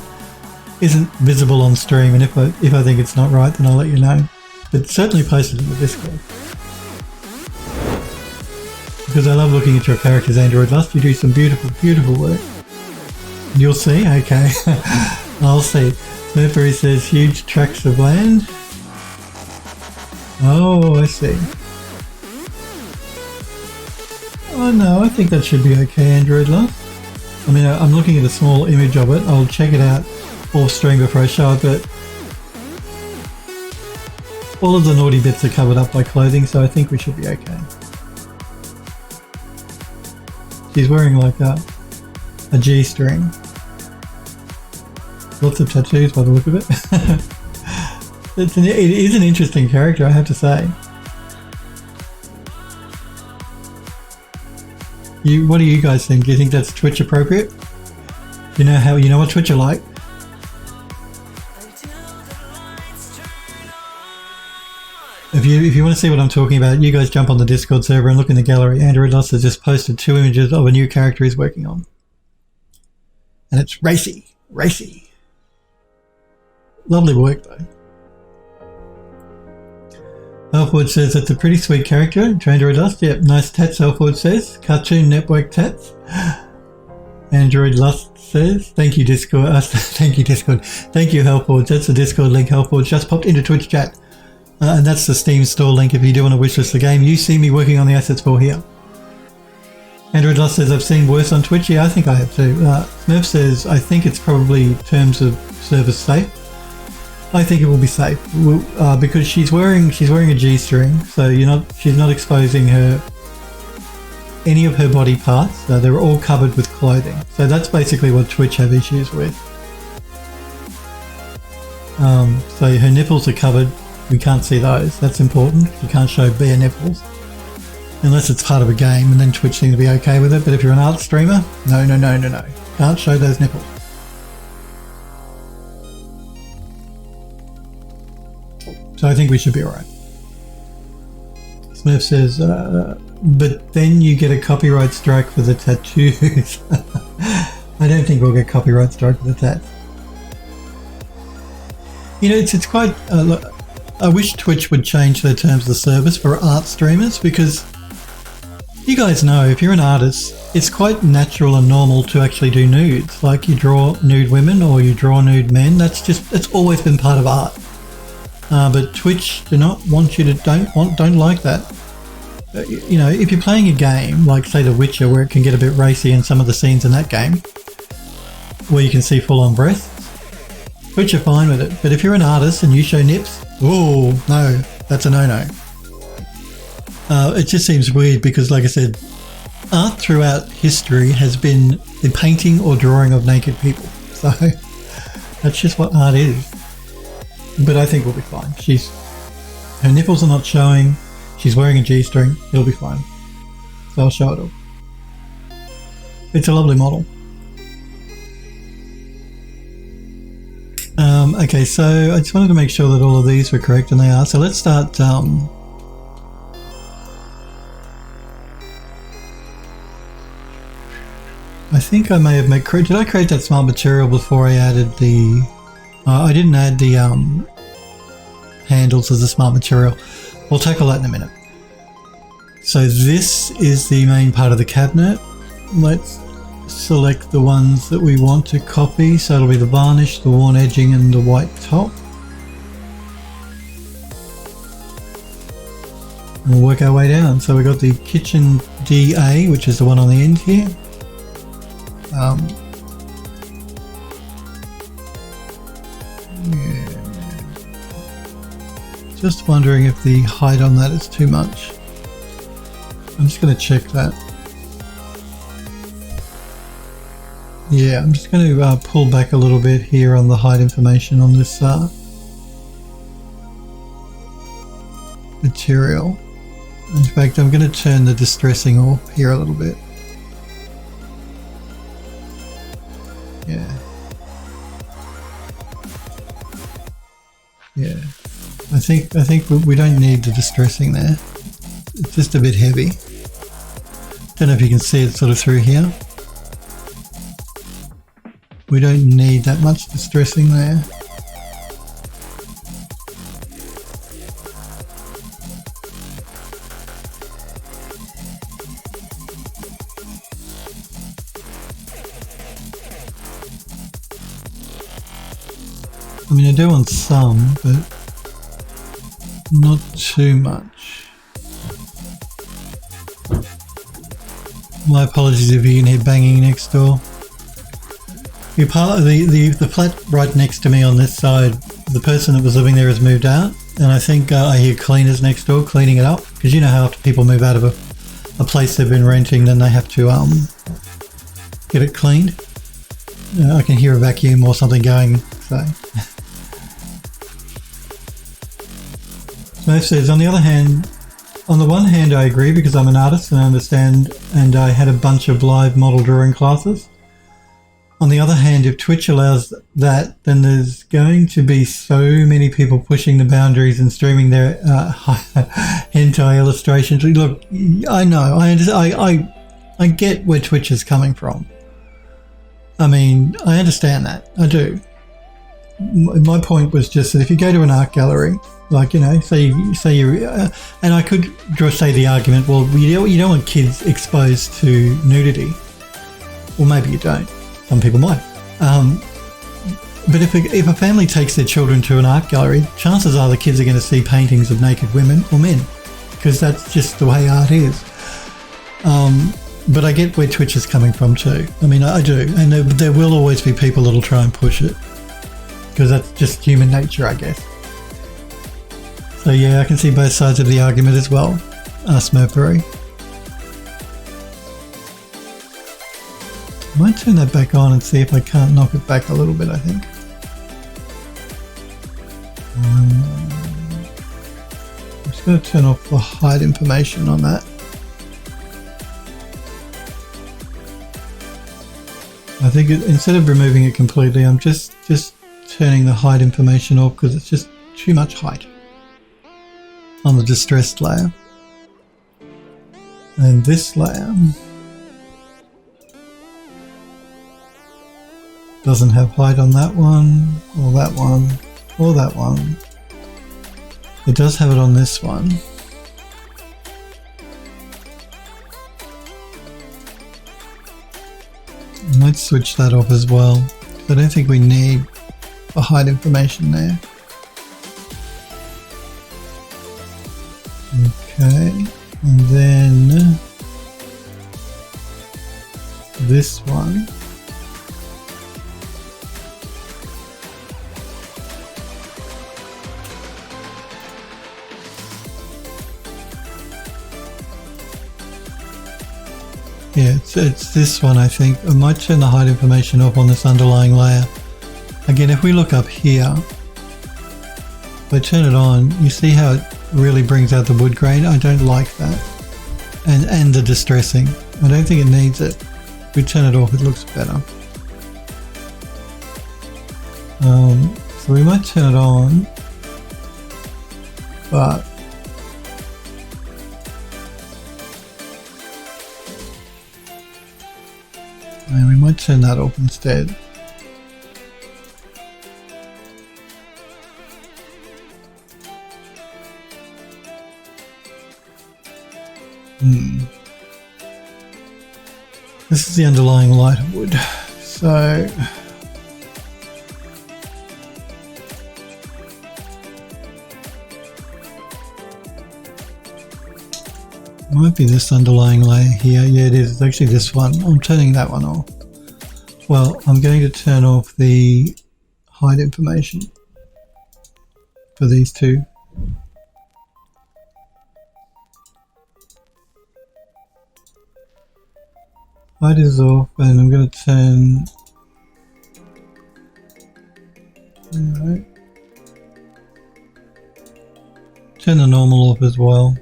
Speaker 1: isn't visible on stream, and if I think it's not right, then I'll let you know. But certainly post it in the Discord. Because I love looking at your characters, Android Lust. You do some beautiful, beautiful work. You'll see? Okay. I'll see. Mercury says huge tracts of land. Oh, I see. Oh no, I think that should be okay, Android Lust. I mean, I'm looking at a small image of it. I'll check it out off stream before I show it, but all of the naughty bits are covered up by clothing, so I think we should be okay. She's wearing like a G-string. Lots of tattoos by the look of it. It is an interesting character, I have to say. What do you guys think? Do you think that's Twitch appropriate? You know what Twitch are like? If you want to see what I'm talking about, you guys jump on the Discord server and look in the gallery. Android Lost has just posted 2 images of a new character he's working on. And it's racy. Racy. Lovely work though. Elfwood says it's a pretty sweet character. Android Lust, yep, nice tats, Elfwood says. Cartoon Network tats. Android Lust says, thank you Discord. Thank you Discord. Thank you Elfwood. That's the Discord link. Elfwood just popped into Twitch chat. And that's the Steam store link if you do want to wishlist the game. You see me working on the assets for here. Android Lust says, I've seen worse on Twitch. Yeah, I think I have too. Smurf says, I think it's probably terms of service safe. I think it will be safe because she's wearing a G-string, so she's not exposing any of her body parts. So they're all covered with clothing. So that's basically what Twitch have issues with. So her nipples are covered. We can't see those. That's important. You can't show bare nipples unless it's part of a game, and then Twitch seems to be okay with it. But if you're an art streamer, no. Can't show those nipples. So I think we should be alright. Smurf says, but then you get a copyright strike for the tattoos. I don't think we'll get copyright strike for the tats. It's quite... I wish Twitch would change their terms of service for art streamers, because you guys know if you're an artist, it's quite natural and normal to actually do nudes. Like you draw nude women or you draw nude men. It's always been part of art. But Twitch do not want you to don't like that. If you're playing a game like say The Witcher, where it can get a bit racy in some of the scenes in that game, where you can see full-on breasts, Twitch are fine with it. But if you're an artist and you show nips, oh no, that's a no-no. It just seems weird because, like I said, art throughout history has been the painting or drawing of naked people. So that's just what art is. But I think we'll be fine. Her nipples are not showing. She's wearing a G-string. It'll be fine. So I'll show it all. It's a lovely model. Okay, so I just wanted to make sure that all of these were correct, and they are. So let's start. I think I may have did I create that smart material before I added the... I didn't add the handles as a smart material. We'll tackle that in a minute. So this is the main part of the cabinet. Let's select the ones that we want to copy. So it'll be the varnish, the worn edging and the white top. And we'll work our way down. So we've got the kitchen DA, which is the one on the end here. Just wondering if the height on that is too much. I'm just going to check that. Yeah, I'm just going to pull back a little bit here on the height information on this material. In fact, I'm going to turn the distressing off here a little bit. Yeah. I think we don't need the distressing there. It's just a bit heavy. Don't know if you can see it sort of through here. We don't need that much distressing there. I mean, I do want some, but not too much. My apologies if you can hear banging next door. The flat right next to me on this side, the person that was living there has moved out, and I think I hear cleaners next door cleaning it up, because you know how after people move out of a place they've been renting, then they have to get it cleaned. I can hear a vacuum or something going, so. Smurf says, on the other hand, on the one hand I agree because I'm an artist and I understand, and I had a bunch of live model drawing classes. On the other hand, if Twitch allows that, then there's going to be so many people pushing the boundaries and streaming their hentai illustrations. Look, I know, I get where Twitch is coming from. I mean, I understand that, I do. My point was just that if you go to an art gallery, like, you know, say you and I could say the argument, well, you don't want kids exposed to nudity. Well, maybe you don't. Some people might. But if a family takes their children to an art gallery, chances are the kids are going to see paintings of naked women or men, because that's just the way art is. But I get where Twitch is coming from too. I mean, I do. And there will always be people that'll try and push it, because that's just human nature, I guess. So yeah, I can see both sides of the argument as well, Smurfery. I might turn that back on and see if I can't knock it back a little bit, I think. I'm just going to turn off the hide information on that. I think instead of removing it completely, I'm just turning the hide information off because it's just too much height on the distressed layer. And this layer doesn't have height on that one, or that one, or that one. It does have it on this one. I might switch that off as well. I don't think we need the height information there. Okay, and then this one. Yeah, it's this one, I think. I might turn the height information off on this underlying layer. Again, if we look up here, if I turn it on, you see how it really brings out the wood grain? I don't like that. And the distressing. I don't think it needs it. If we turn it off, it looks better. So we might turn it on, but we might turn that off instead. This is the underlying lighter wood, so might be this underlying layer here. Yeah, it is. It's actually this one. I'm turning that one off. Well, I'm going to turn off the hide information for these two. Hide is off, and I'm going to turn. Alright. Turn the normal off as well.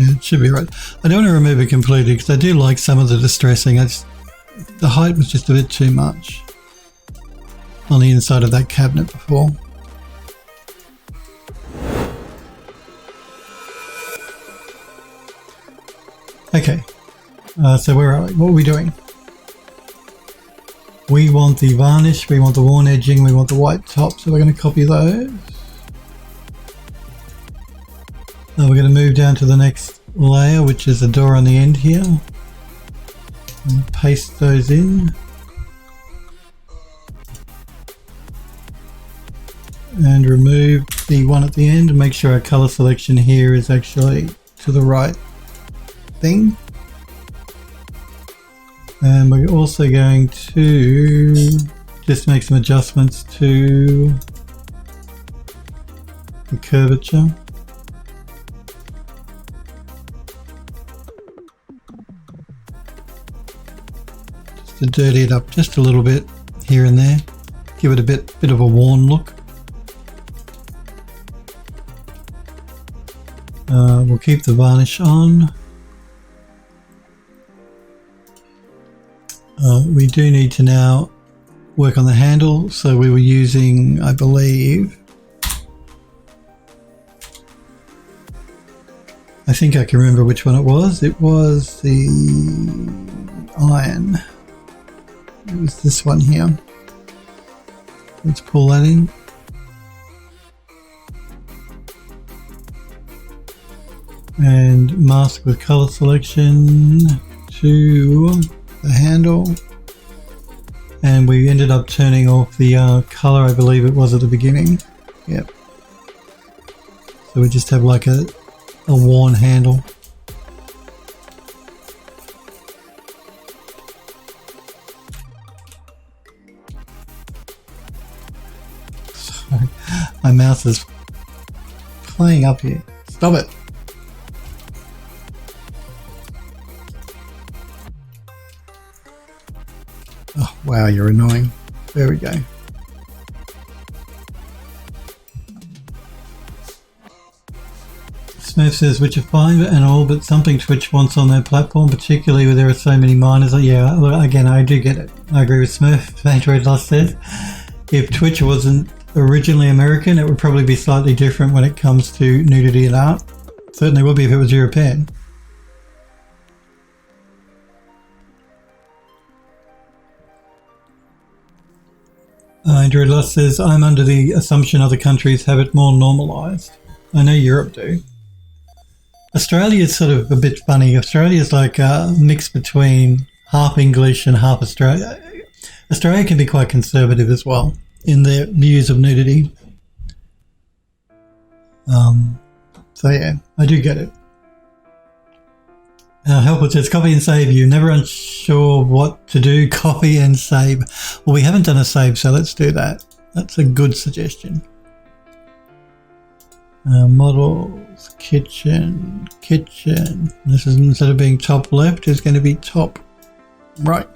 Speaker 1: Yeah, it should be right. I don't want to remove it completely because I do like some of the distressing. The height was just a bit too much on the inside of that cabinet before. Okay, so where are we? What are we doing? We want the varnish, we want the worn edging, we want the white top, so we're going to copy those. Now we're going to move down to the next layer, which is the door on the end here, and paste those in. And remove the one at the end and make sure our color selection here is actually to the right thing. And we're also going to just make some adjustments to the curvature. Just to dirty it up just a little bit here and there. Give it a bit of a worn look. We'll keep the varnish on. We do need to now work on the handle, so we were using, I believe, I think I can remember which one it was. It was the iron. It was this one here. Let's pull that in. And mask with color selection to the handle, and we ended up turning off the color, I believe it was at the beginning. Yep. So we just have like a worn handle. Sorry, my mouse is playing up here. Stop it. Oh, wow, you're annoying. There we go. Smurf says, which are fine and all, but something Twitch wants on their platform, particularly where there are so many minors. Yeah, well, again, I do get it. I agree with Smurf. Android Lost says, if Twitch wasn't originally American, it would probably be slightly different when it comes to nudity and art. Certainly would be if it was European. Andrew Luss says, I'm under the assumption other countries have it more normalised. I know Europe do. Australia is sort of a bit funny. Australia is like a mix between half English and half Australia. Australia can be quite conservative as well in their views of nudity. So yeah, I do get it. Helpwood says, copy and save. You're never unsure what to do. Copy and save. Well, we haven't done a save, so let's do that. That's a good suggestion. Models, kitchen. This is, instead of being top left, is going to be top right.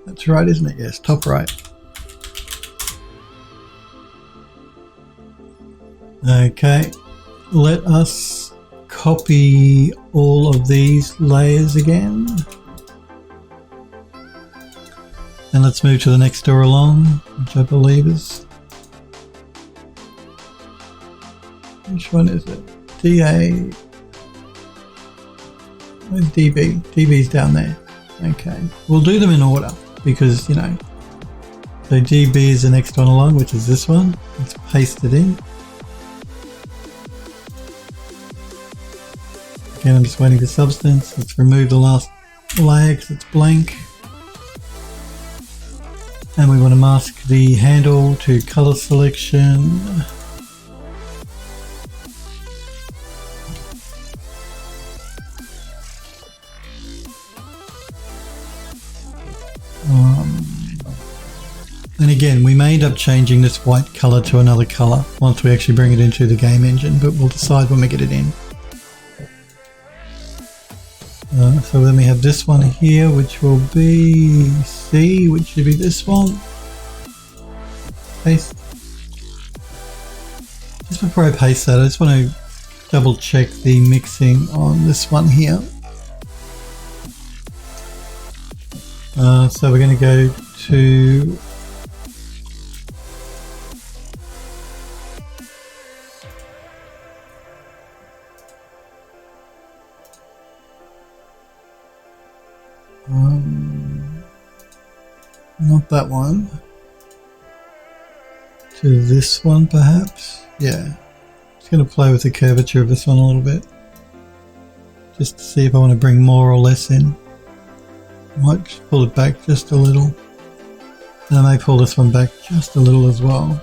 Speaker 1: That's right, isn't it? Yes, top right. Okay, let us copy all of these layers again. And let's move to the next door along, which I believe is... Which one is it? DA... Where's DB? DB's down there. Okay, we'll do them in order because, you know. So DB is the next one along, which is this one. Let's paste it in. Again, I'm just waiting for substance. Let's remove the last layer because it's blank. And we want to mask the handle to color selection. And again, we may end up changing this white color to another color once we actually bring it into the game engine, but we'll decide when we get it in. So then we have this one here, which will be C, which should be this one. Paste. Just before I paste that, I just want to double check the mixing on this one here. So we're going to go to not that one, to this one perhaps. Yeah, just going to play with the curvature of this one a little bit just to see if I want to bring more or less in. Might just pull it back just a little, and I may pull this one back just a little as well.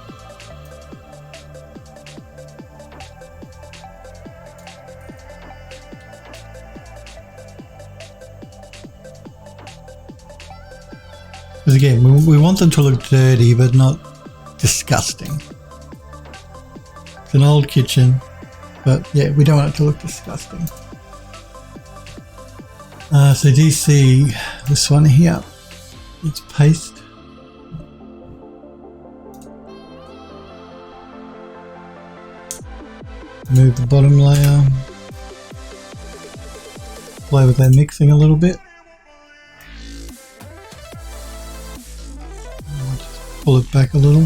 Speaker 1: Because again, we want them to look dirty but not disgusting. It's an old kitchen, but yeah, we don't want it to look disgusting. So do you see this one here? It's paste. Move the bottom layer. Play with that mixing a little bit. Just pull it back a little.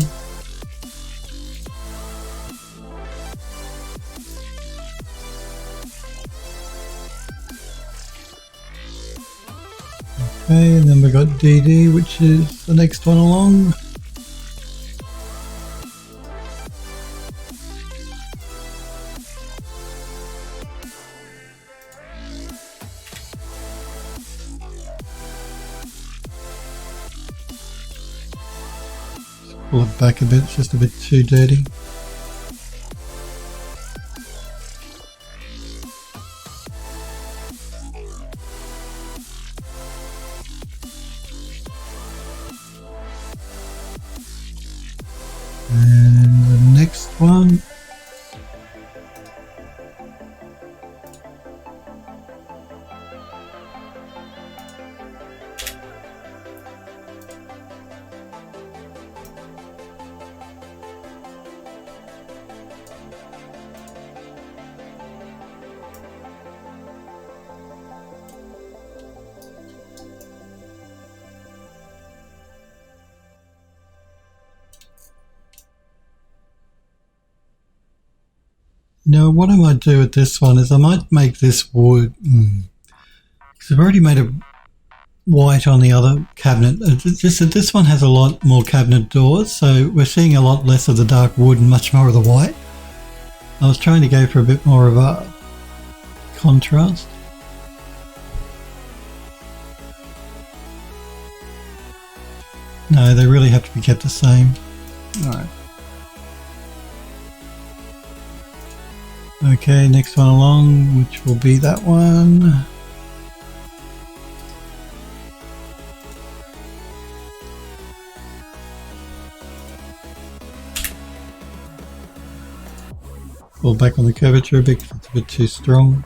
Speaker 1: Okay, and then we got DD, which is the next one along. Just pull it back a bit, it's just a bit too dirty. And the next one, now what I might do with this one is I might make this wood, because I've already made a white on the other cabinet. It's just that this one has a lot more cabinet doors, so we're seeing a lot less of the dark wood and much more of the white. I was trying to go for a bit more of a contrast. No, they really have to be kept the same. Alright. Okay, next one along, which will be that one. Pull back on the curvature a bit because it's a bit too strong.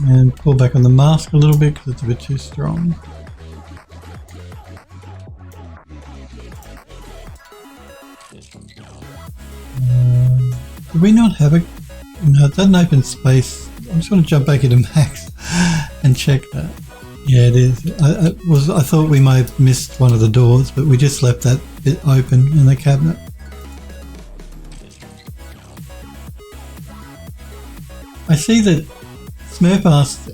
Speaker 1: And pull back on the mask a little bit because it's a bit too strong. Do we not have a... No, it's an open space. I'm just going to jump back into Max and check that. Yeah, it is. I thought we might have missed one of the doors, but we just left that bit open in the cabinet. I see that Smurf asked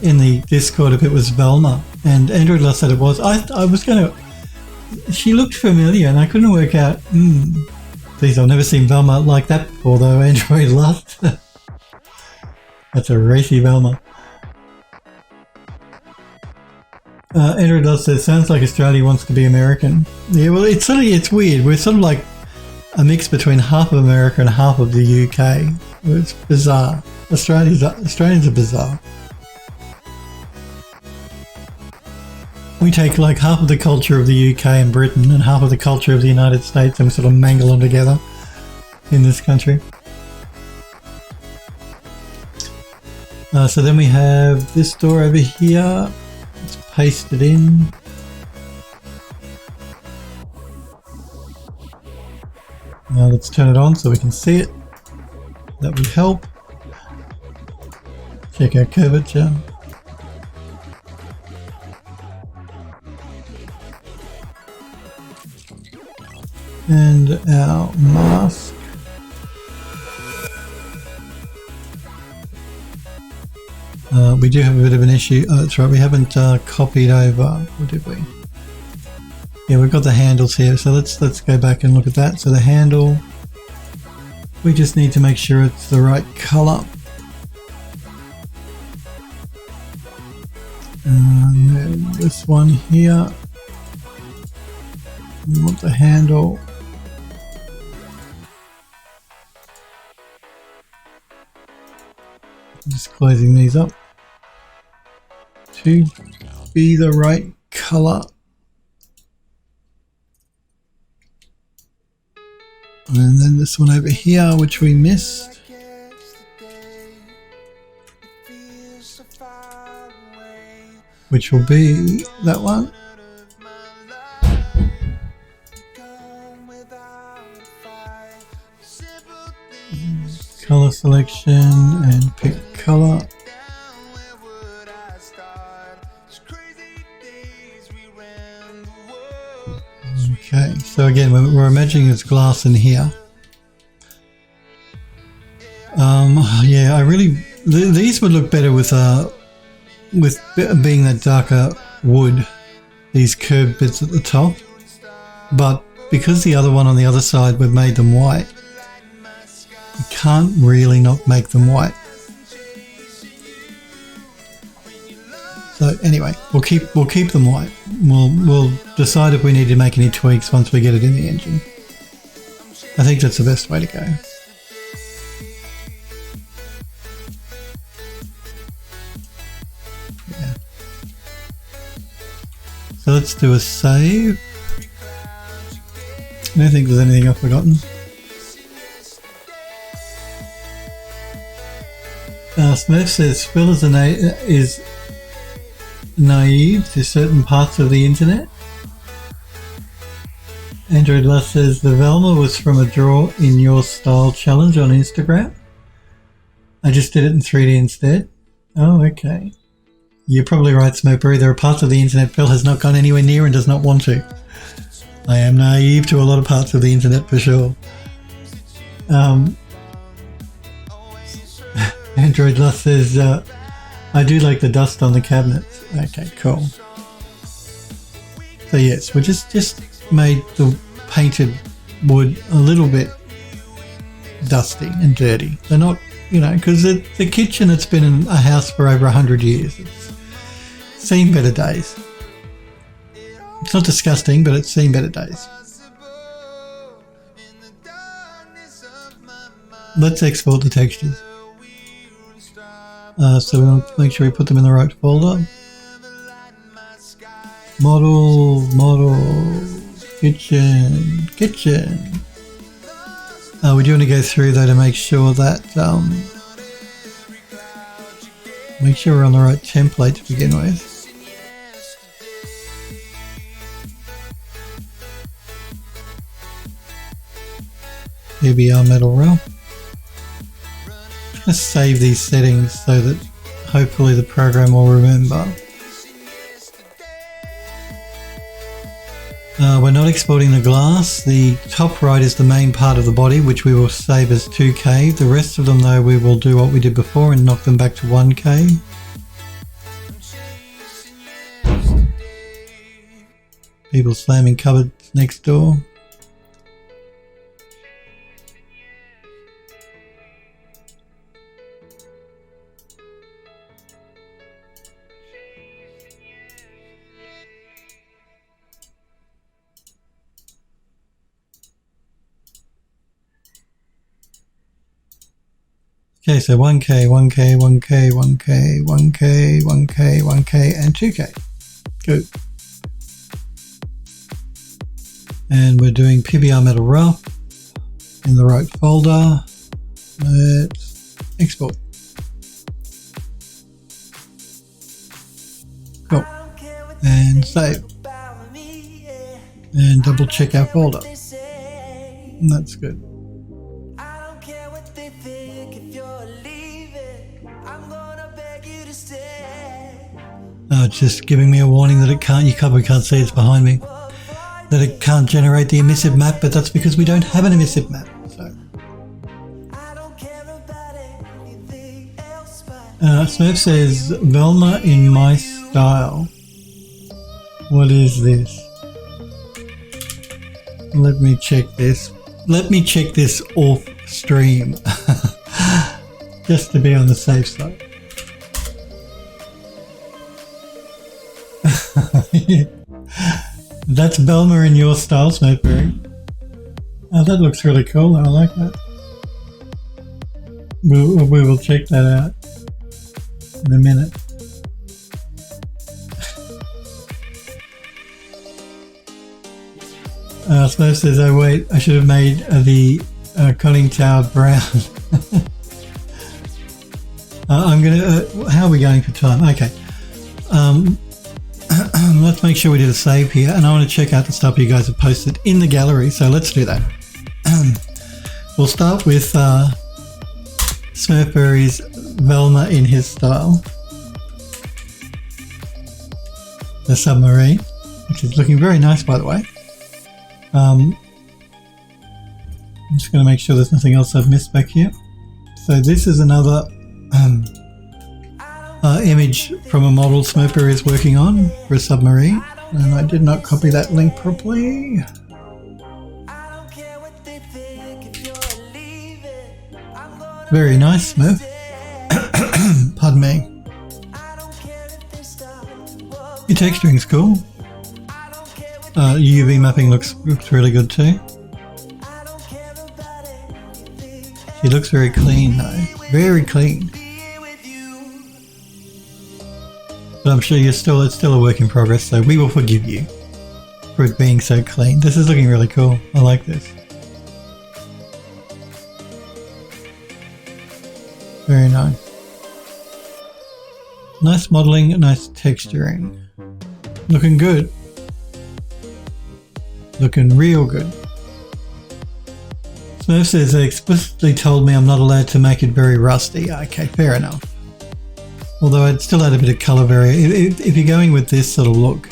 Speaker 1: in the Discord if it was Velma, and Android Lost said it was. I was going to... She looked familiar, and I couldn't work out... Please, I've never seen Velma like that before, though. Android Lost. That's a racy Velma. Android Lost says, sounds like Australia wants to be American. Yeah, well, it's weird. We're sort of like a mix between half of America and half of the UK. It's bizarre. Australians are bizarre. We take like half of the culture of the UK and Britain and half of the culture of the United States and we sort of mangle them together in this country. So then we have this door over here. Let's paste it in. Now let's turn it on so we can see it. That would help. Check our curvature. And our mask. We do have a bit of an issue. Oh, that's right, we haven't copied over, or did we? Yeah, we've got the handles here, so let's go back and look at that. So the handle, we just need to make sure it's the right color. And then this one here, we want the handle. Just closing these up to be the right color. And then this one over here, which we missed. Which will be that one. Color selection and pick color. Okay, so again, we're imagining it's glass in here. Yeah, I really these would look better with being that darker wood. These curved bits at the top, but because the other one on the other side we've made them white, you can't really not make them white. So anyway, we'll keep them white. We'll decide if we need to make any tweaks once we get it in the engine. I think that's the best way to go. Yeah. So let's do a save. I don't think there's anything I've forgotten. Smurf says Phil is naive to certain parts of the internet. Android Lust says the Velma was from a draw in your style challenge on Instagram. I just did it in 3D instead. Oh, okay. You're probably right, Smurfberry. There are parts of the internet Phil has not gone anywhere near and does not want to. I am naive to a lot of parts of the internet for sure. Android Lust says, I do like the dust on the cabinets. Okay, cool. So yes, we just made the painted wood a little bit dusty and dirty. They're not, because the kitchen, it's been in a house for over 100 years. It's seen better days. It's not disgusting, but it's seen better days. Let's export the textures. So we want to make sure we put them in the right folder. Model, kitchen. We do want to go through though to make sure that, make sure we're on the right template to begin with. PBR metal rail. Let's save these settings so that hopefully the program will remember. We're not exporting the glass. The top right is the main part of the body, which we will save as 2K. The rest of them though, we will do what we did before and knock them back to 1K. People slamming cupboards next door. Okay, so 1K, 1K, 1K, 1K, 1K, 1K, 1K, and 2K. Good. And we're doing PBR metal rough in the right folder. Let's export. Cool. And save. And double check our folder. That's good.
Speaker 3: I don't care what they think if you're leaving. I'm gonna beg you to stay.
Speaker 1: It's just giving me a warning that you probably can't see it's behind me. That it can't generate the emissive map, but that's because we don't have an emissive map. So,
Speaker 3: I don't care about anything else but
Speaker 1: Smurf says, Velma in my style. What is this? Let me check this. Let me check this off stream. Just to be on the safe side. That's Velma in your style, Smurfberry. Oh, that looks really cool. I like that. We will check that out in a minute. Smurf says, oh wait, I should have made the conning tower brown. I'm gonna, how are we going for time? Okay. Let's make sure we did a save here, and I want to check out the stuff you guys have posted in the gallery, so let's do that. We'll start with Smurfberry's Velma in his style. The submarine, which is looking very nice, by the way. I'm just going to make sure there's nothing else I've missed back here. So this is another image from a model Smurfberry is working on for a submarine, and I did not copy that link properly.
Speaker 3: I don't care what they think if you're leaving. I'm gonna
Speaker 1: Very nice, Smurf. Pardon me.
Speaker 3: I don't care if they stop. Whoa,
Speaker 1: Your texturing's cool.
Speaker 3: I don't care what
Speaker 1: UV mapping looks really good too.
Speaker 3: I don't care about anything.
Speaker 1: She looks very clean though. Very clean.
Speaker 3: Be with you.
Speaker 1: But I'm sure it's still a work in progress, so we will forgive you for it being so clean. This is looking really cool. I like this. Very nice. Nice modeling, nice texturing. Looking good. Looking real good. Smurf says they explicitly told me I'm not allowed to make it very rusty. Okay, fair enough. Although I'd still add a bit of colour variation. If you're going with this sort of look,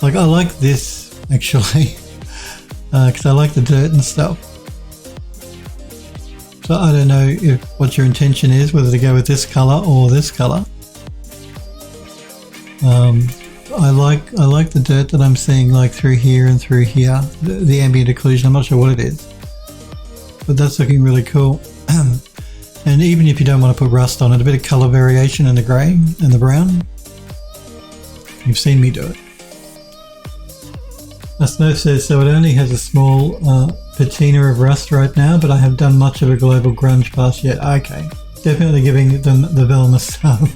Speaker 1: like I like this actually, because I like the dirt and stuff. So I don't know what your intention is, whether to go with this colour or this colour. I like the dirt that I'm seeing like through here and through here, the ambient occlusion. I'm not sure what it is, but that's looking really cool. And even if you don't want to put rust on it, a bit of colour variation in the grey and the brown. You've seen me do it. Smurf says, so it only has a small patina of rust right now, but I have done much of a global grunge pass yet. Okay, definitely giving them the Velma stuff.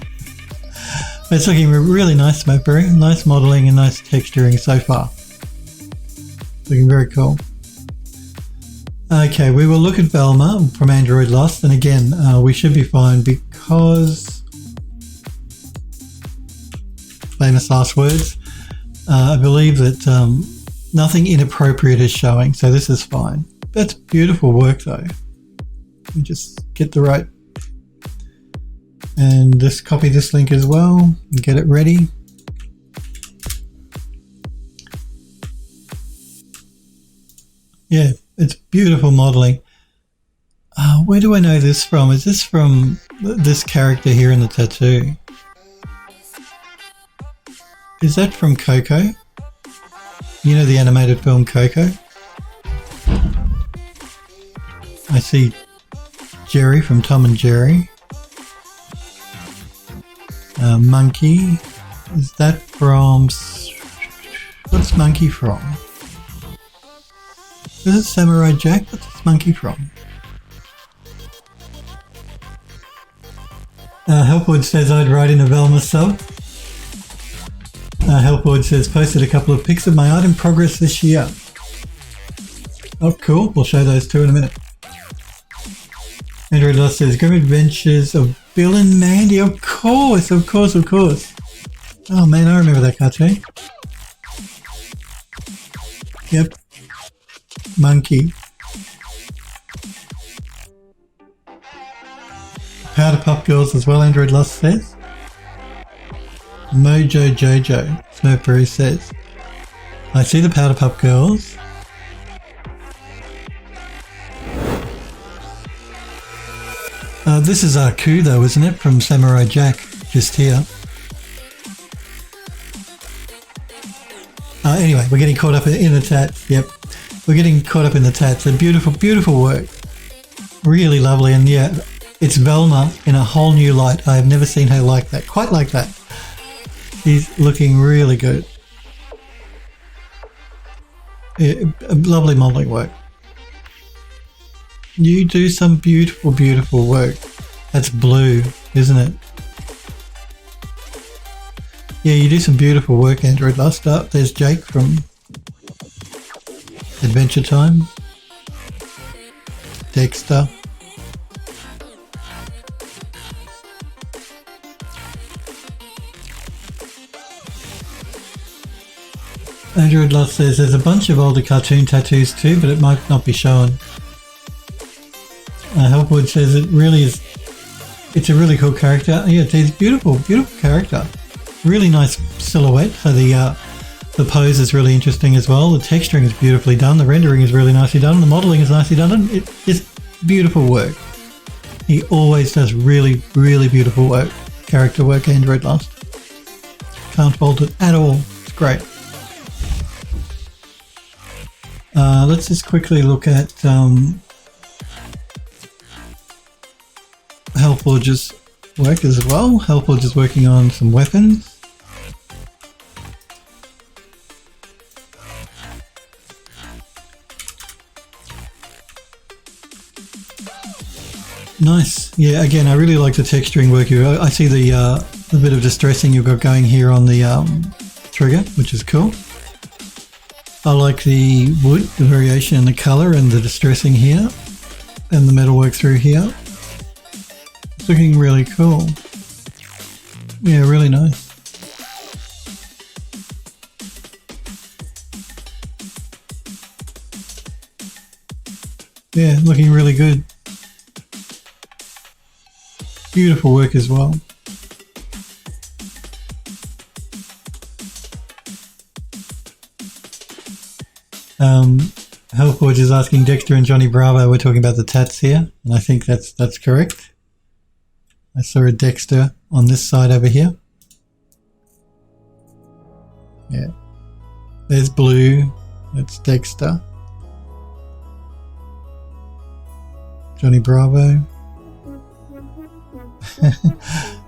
Speaker 1: It's looking really nice, Smurfberry. Nice modelling and nice texturing so far. Looking very cool. Okay, we will look at Velma from Android Lost, and again, we should be fine because famous last words. I believe that nothing inappropriate is showing, so this is fine. That's beautiful work though. You just get the right, and just copy this link as well and get it ready. Yeah, it's beautiful modeling. Where do I know this from? Is this from this character here in the tattoo? Is that from Coco? You know the animated film Coco? I see Jerry from Tom and Jerry. Monkey. Is that from... What's Monkey from? Is it Samurai Jack? What's this monkey from? Helpwood says I'd write in a Velma sub. Helpwood says posted a couple of pics of my art in progress this year. Oh, cool. We'll show those too in a minute. Android Lost says Grim Adventures of Bill and Mandy. Of course, of course, of course. Oh man, I remember that cartoon. Yep. Monkey. Powder Puff Girls as well, Android Lust says. Mojo Jojo, Smurfberry says. I see the Powder Puff Girls. This is Aku though, isn't it? From Samurai Jack, just here. Anyway, we're getting caught up in the tats. Yep, we're getting caught up in the tats. A beautiful, beautiful work. Really lovely, and yeah, it's Velma in a whole new light. I have never seen her like that, quite like that. She's looking really good. Yeah, lovely modelling work. You do some beautiful, beautiful work. That's blue, isn't it? Yeah, you do some beautiful work, Android Lust. Up there's Jake from Adventure Time. Dexter. Android Lust says there's a bunch of older cartoon tattoos too, but it might not be shown. Helpwood says it really is. It's a really cool character. Yeah, it's beautiful, beautiful character. Really nice silhouette. So the pose is really interesting as well. The texturing is beautifully done. The rendering is really nicely done. The modelling is nicely done. And it's just beautiful work. He always does really, really beautiful work. Character work, Android Lust. Can't fault it at all. It's great. Let's just quickly look at Hellforge's work as well. Hellforge is working on some weapons. Nice. Yeah, again, I really like the texturing work. I see the bit of distressing you've got going here on the trigger, which is cool. I like the wood, the variation in the colour and the distressing here, and the metalwork through here. It's looking really cool. Yeah, really nice. Yeah, looking really good. Beautiful work as well. Hellforge is asking Dexter and Johnny Bravo. We're talking about the tats here, and I think that's correct. I saw a Dexter on this side over here. Yeah. There's Blue. That's Dexter. Johnny Bravo.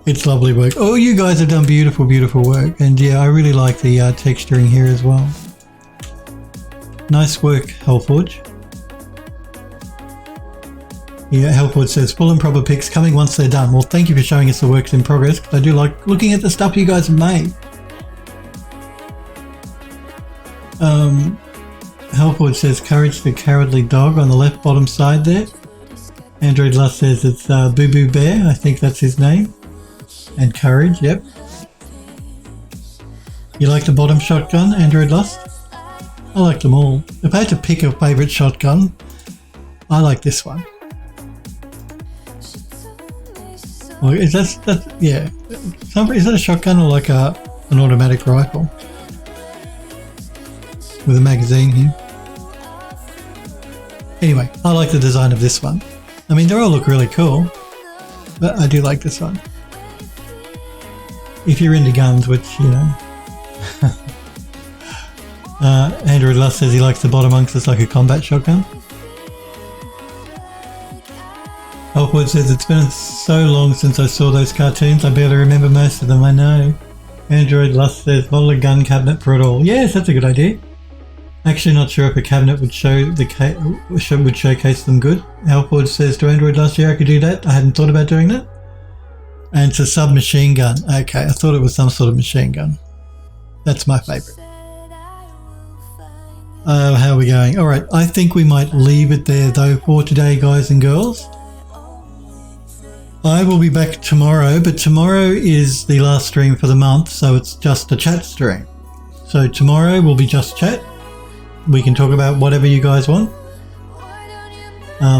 Speaker 1: It's lovely work. Oh, you guys have done beautiful, beautiful work. And yeah, I really like the texturing here as well. Nice work, Hellforge. Yeah, Hellforge says, full and proper pics coming once they're done. Well, thank you for showing us the works in progress, because I do like looking at the stuff you guys have made. Hellforge says, Courage the Cowardly Dog on the left bottom side there. Android Lust says it's Boo Boo Bear. I think that's his name. And Courage, yep. You like the bottom shotgun, Android Lust? I like them all. If I had to pick a favourite shotgun, I like this one. Well, is that yeah? Is that a shotgun or like an automatic rifle with a magazine here? Anyway, I like the design of this one. I mean, they all look really cool, but I do like this one. If you're into guns, which, you know. Android Lust says he likes the bottom one because it's like a combat shotgun. Hellwood says it's been so long since I saw those cartoons, I barely remember most of them. I know. Android Lust says model a gun cabinet for it all. Yes, that's a good idea. Actually, not sure if a cabinet would would showcase them good. Hellwood says to Android Lust, yeah, I could do that. I hadn't thought about doing that. And it's a submachine gun. Okay, I thought it was some sort of machine gun. That's my favourite. How are we going? Alright, I think we might leave it there though for today, guys and girls. I will be back tomorrow, but tomorrow is the last stream for the month, so it's just a chat stream. So tomorrow will be just chat. We can talk about whatever you guys want.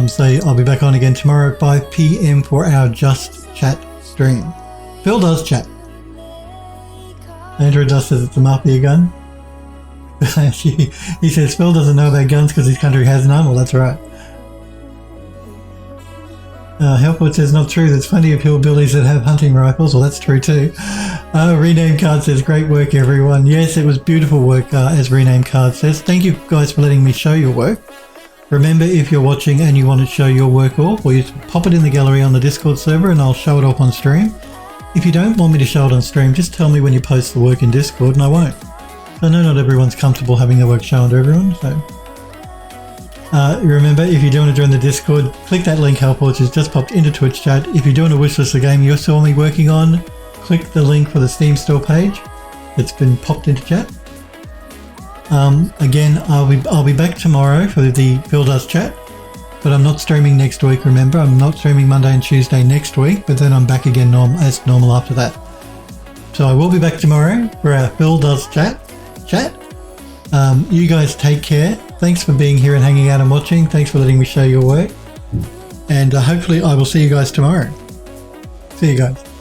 Speaker 1: So I'll be back on again tomorrow at 5 PM for our just chat stream. Phil does chat. Andrew Dust says it's a mafia gun. He says Phil doesn't know about guns because his country has none. Well, that's right. Helpwood says not true. There's plenty of hillbillies that have hunting rifles. Well, that's true too. Rename Card says great work, everyone. Yes, it was beautiful work, as Rename Card says. Thank you guys for letting me show your work. Remember, if you're watching and you want to show your work off, well, you pop it in the gallery on the Discord server and I'll show it off on stream. If you don't want me to show it on stream, just tell me when you post the work in Discord and I won't. I know not everyone's comfortable having their work shown to everyone, so... remember, if you do want to join the Discord, click that link help, which is just popped into Twitch chat. If you're doing a wishlist, the game you saw me working on, click the link for the Steam store page. It's been popped into chat. Again, I'll be back tomorrow for the Phil Does chat, but I'm not streaming next week. Remember, I'm not streaming Monday and Tuesday next week, but then I'm back again as normal after that. So I will be back tomorrow for our Phil Does chat. You guys take care. Thanks for being here and hanging out and watching. Thanks for letting me show your work. And hopefully I will see you guys tomorrow. See you guys.